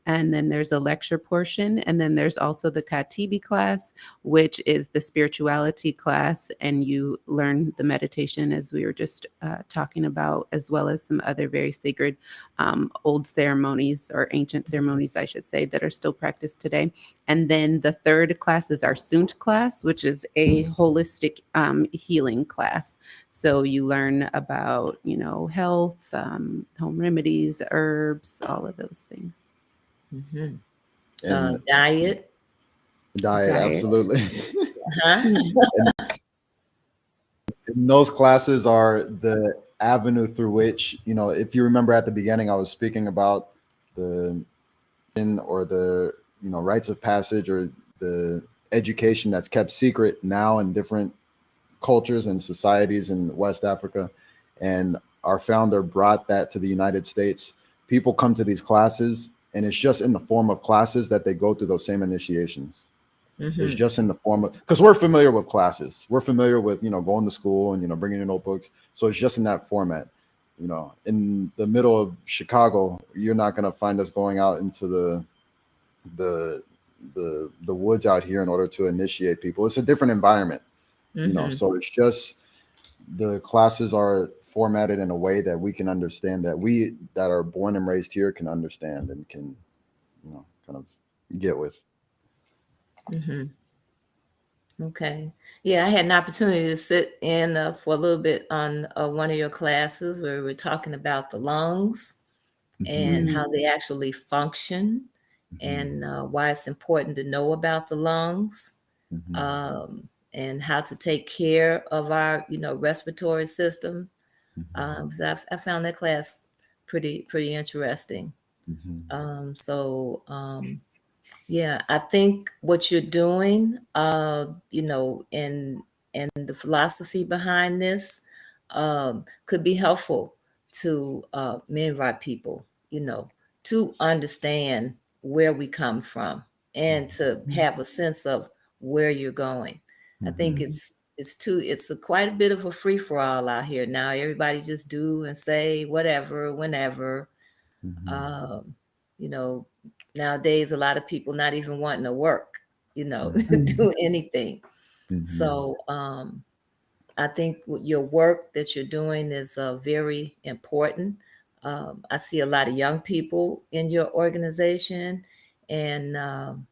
Speaker 3: And then there's a lecture portion. And then there's also the Katibi class, which is the spirituality class. And you learn the meditation, as we were just talking about, as well as some other very sacred old ceremonies, or ancient ceremonies, I should say, that are still practiced today. And then the third class is our Sunt class, which is a holistic healing class. So you learn about, health, home remedies, herbs, all of those things.
Speaker 1: Mhm.
Speaker 2: And
Speaker 1: Diet.
Speaker 2: diet,
Speaker 3: Diet.
Speaker 2: absolutely.
Speaker 1: Huh?
Speaker 3: Mhm.
Speaker 2: And And those classes are the avenue through which, if you remember at the beginning, I was speaking about the or the rites of passage or the education that's kept secret now in different cultures and societies in West Africa. And our founder brought that to the United States. People come to these classes, and it's just in the form of classes that they go through those same initiations. It's
Speaker 1: Mm-hmm.
Speaker 2: just in the form of, because we're familiar with classes. We're familiar with, going to school and, bringing your notebooks. So it's just in that format. In the middle of Chicago, you're not going to find us going out into the the woods out here in order to initiate people. It's a different environment,
Speaker 1: Mm-hmm.
Speaker 2: so it's just the classes are formatted in a way that we can understand, that we that are born and raised here can understand and can, kind of get with.
Speaker 1: Mm-hmm. Okay. Yeah, I had an opportunity to sit in for a little bit on one of your classes where we were talking about the lungs and
Speaker 2: Hmm.
Speaker 1: how they actually function
Speaker 2: Hmm.
Speaker 1: and why it's important to know about the lungs,
Speaker 2: Hmm.
Speaker 1: and how to take care of our, respiratory system.
Speaker 2: Hmm.
Speaker 1: So I found that class pretty interesting.
Speaker 2: Hmm.
Speaker 1: Yeah, I think what you're doing, and the philosophy behind this, could be helpful to many of our people, to understand where we come from and to have a sense of where you're going. I think
Speaker 2: Hmm.
Speaker 1: it's quite a bit of a free for all out here now. Everybody just do and say whatever, whenever.
Speaker 2: Hmm.
Speaker 1: Um, you know, Nowadays a lot of people not even wanting to work,
Speaker 2: Hmm.
Speaker 1: do anything.
Speaker 2: Hmm.
Speaker 1: So I think your work that you're doing is very important. I see a lot of young people in your organization, and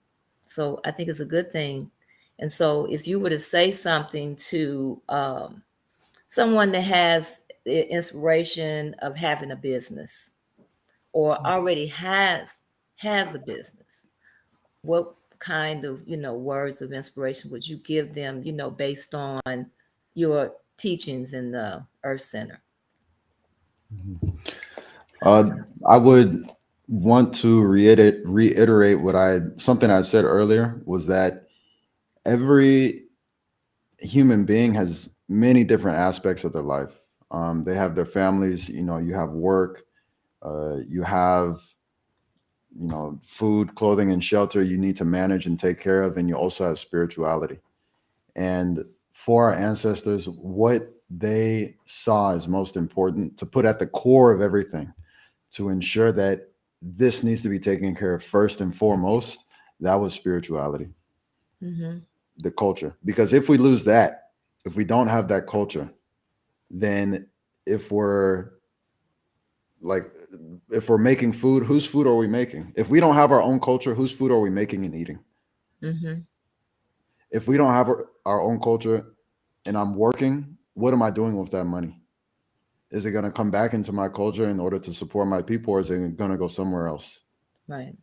Speaker 1: so I think it's a good thing. And so, if you were to say something to someone that has the inspiration of having a business, or already has a business, what kind of words of inspiration would you give them, based on your teachings in the Earth Center?
Speaker 2: Uh, I would want to reiterate what I something I said earlier, was that every human being has many different aspects of their life. They have their families, you have work, you have, food, clothing, and shelter you need to manage and take care of, and you also have spirituality. And for our ancestors, what they saw as most important to put at the core of everything, to ensure that this needs to be taken care of first and foremost, that was spirituality,
Speaker 1: Mm-hmm.
Speaker 2: the culture. Because if we lose that, if we don't have that culture, then if we're like if we're making food, whose food are we making? If we don't have our own culture, whose food are we making and eating?
Speaker 1: Mm-hmm.
Speaker 2: If we don't have our own culture and I'm working, what am I doing with that money? Is it going to come back into my culture in order to support my people, or is it going to go somewhere else?
Speaker 1: Right.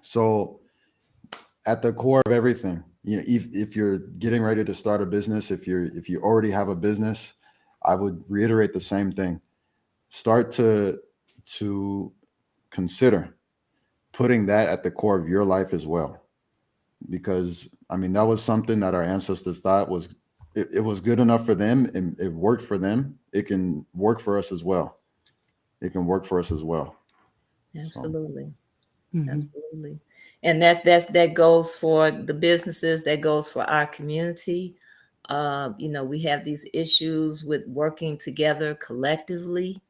Speaker 2: So at the core of everything, if you're getting ready to start a business, if you already have a business, I would reiterate the same thing. Start to consider putting that at the core of your life as well, because I mean that was something that our ancestors thought was, it was good enough for them and it worked for them. It can work for us as well. It can work for us as well. So.
Speaker 1: Absolutely.
Speaker 3: Mhm.
Speaker 1: Absolutely. And that goes for the businesses, that goes for our community. We have these issues with working together collectively,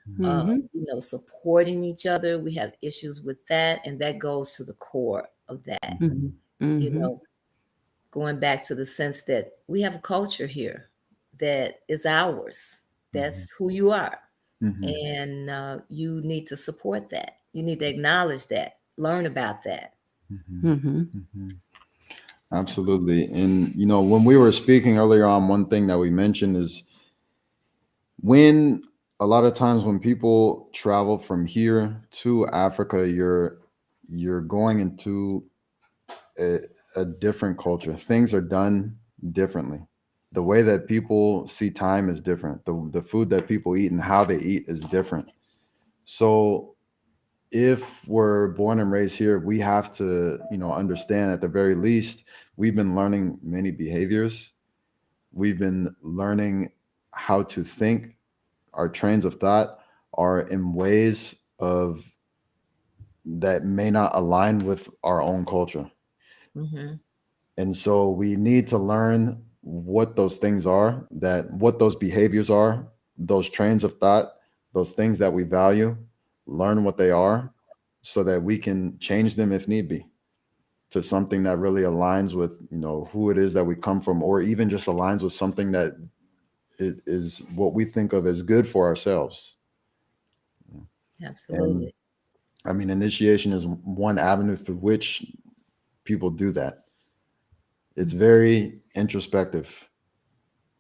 Speaker 2: Mhm.
Speaker 3: Mhm.
Speaker 1: supporting each other. We have issues with that, and that goes to the core of that.
Speaker 2: Mhm.
Speaker 3: Mhm.
Speaker 1: You
Speaker 3: Mhm.
Speaker 1: know, Going back to the sense that we have a culture here that is ours.
Speaker 2: Mhm.
Speaker 1: That's who you are.
Speaker 2: Mhm.
Speaker 1: And you need to support that. You need to acknowledge that, learn about that.
Speaker 2: Mhm.
Speaker 3: Mhm.
Speaker 2: Mhm. Absolutely. And when we were speaking earlier on, one thing that we mentioned is, when a lot of times when people travel from here to Africa, you're going into a, a different culture. Things are done differently. The way that people see time is different. The food that people eat and how they eat is different. So if we're born and raised here, we have to, understand at the very least, we've been learning many behaviors. We've been learning how to think. Our trains of thought are in ways of that may not align with our own culture.
Speaker 1: Mm-hmm.
Speaker 2: And so we need to learn what those things are, that what those behaviors are, those trains of thought, those things that we value, learn what they are so that we can change them if need be to something that really aligns with, who it is that we come from, or even just aligns with something that it is what we think of as good for ourselves. And
Speaker 1: Absolutely.
Speaker 2: I mean, initiation is one avenue through which people do that. It's very introspective.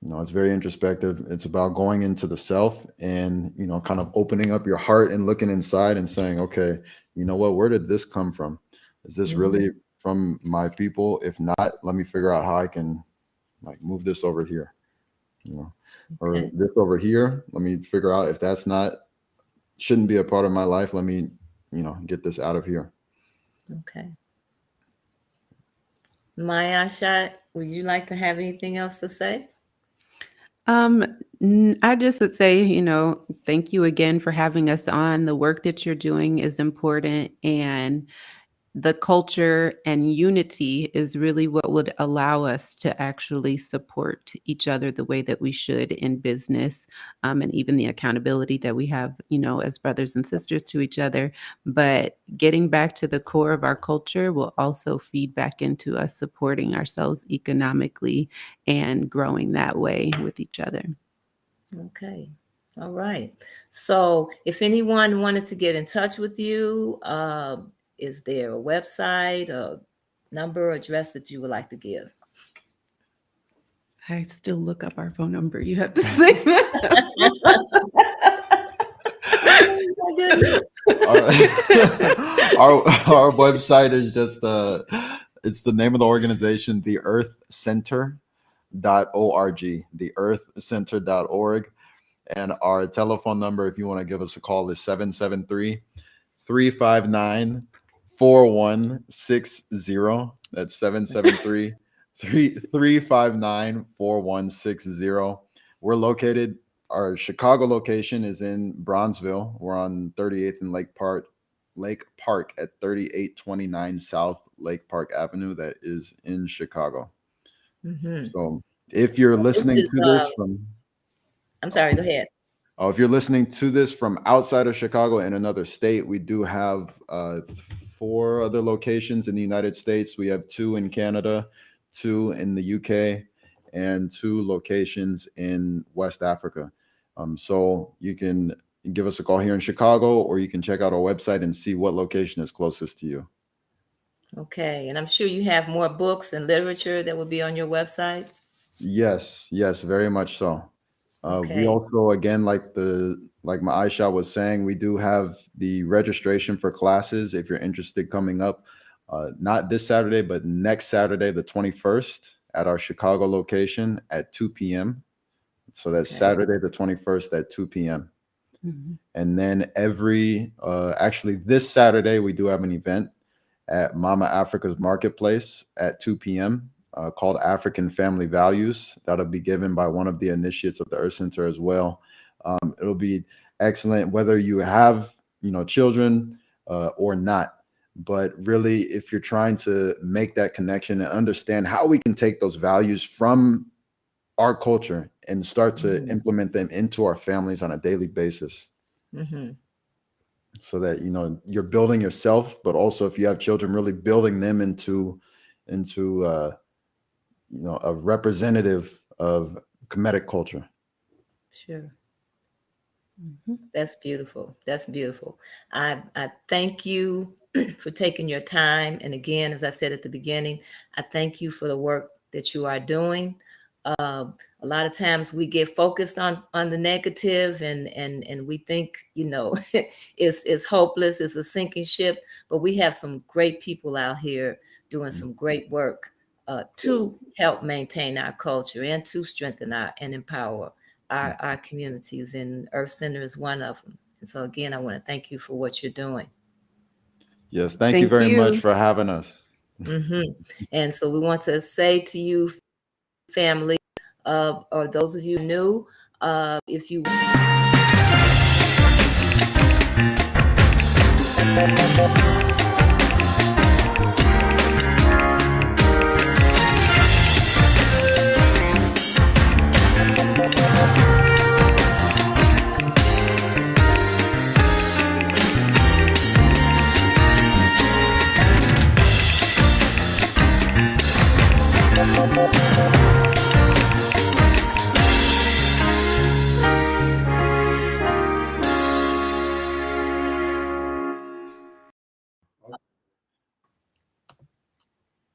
Speaker 2: It's very introspective. It's about going into the self and, kind of opening up your heart and looking inside and saying, okay, you know what, where did this come from? Is this
Speaker 1: Mm-hmm.
Speaker 2: really from my people? If not, let me figure out how I can like move this over here, you know, or
Speaker 1: Okay.
Speaker 2: this over here. Let me figure out if that's not, shouldn't be a part of my life. Let me, get this out of here.
Speaker 1: Okay. Maya Shot, would you like to have anything else to say?
Speaker 3: Um, I just would say, thank you again for having us on. The work that you're doing is important, and the culture and unity is really what would allow us to actually support each other the way that we should in business, and even the accountability that we have, as brothers and sisters to each other. But getting back to the core of our culture will also feed back into us supporting ourselves economically and growing that way with each other.
Speaker 1: Okay. All right. So if anyone wanted to get in touch with you, is there a website, a number, address that you would like to give?
Speaker 3: I still look up our phone number. You have to say that.
Speaker 1: Oh my goodness.
Speaker 2: Our our website is just it's the name of the organization, the Earth Center .org, the earthcenter.org. And our telephone number, if you want to give us a call, is 773-359-4160. That's 773-359-4160. We're located, our Chicago location is in Bronzeville. We're on 38th and Lake Park at 3829 South Lake Park Avenue. That is in Chicago.
Speaker 1: Mm-hmm.
Speaker 2: So if you're
Speaker 1: This
Speaker 2: listening
Speaker 1: is,
Speaker 2: to this from
Speaker 1: I'm sorry, go ahead.
Speaker 2: if you're listening to this from outside of Chicago in another state, we do have four other locations in the United States. We have two in Canada, two in the UK, and two locations in West Africa. So you can give us a call here in Chicago, or you can check out our website and see what location is closest to you.
Speaker 1: Okay. And I'm sure you have more books and literature that will be on your website.
Speaker 2: Yes, yes, very much so. We
Speaker 1: Okay.
Speaker 2: also, again, like my Aisha was saying, we do have the registration for classes if you're interested coming up, not this Saturday, but next Saturday, the 21st, at our Chicago location at 2 p.m. So that's
Speaker 1: Okay.
Speaker 2: Saturday, the 21st at 2 p.m.
Speaker 3: Mhm.
Speaker 2: And then actually this Saturday, we do have an event at Mama Africa's Marketplace at 2 p.m. Called African Family Values. That'll be given by one of the initiates of the Earth Center as well. It'll be excellent whether you have, children or not. But really, if you're trying to make that connection and understand how we can take those values from our culture and start to
Speaker 1: Mm-hmm.
Speaker 2: implement them into our families on a daily basis,
Speaker 1: Mm-hmm.
Speaker 2: so that you're building yourself, but also if you have children, really building them into a representative of Kemetic culture.
Speaker 1: Sure.
Speaker 3: Mhm.
Speaker 1: That's beautiful. That's beautiful. I thank you for taking your time. And again, as I said at the beginning, I thank you for the work that you are doing. A lot of times we get focused on the negative, and we think, it's hopeless, it's a sinking ship. But we have some great people out here doing some great work to help maintain our culture and to strengthen and empower our communities. And Earth Center is one of them. And so again, I want to thank you for what you're doing.
Speaker 2: Yes, thank you
Speaker 3: Thank
Speaker 2: very much
Speaker 3: you.
Speaker 2: for having us.
Speaker 1: And so we want to say to you, family, or those of you new, if you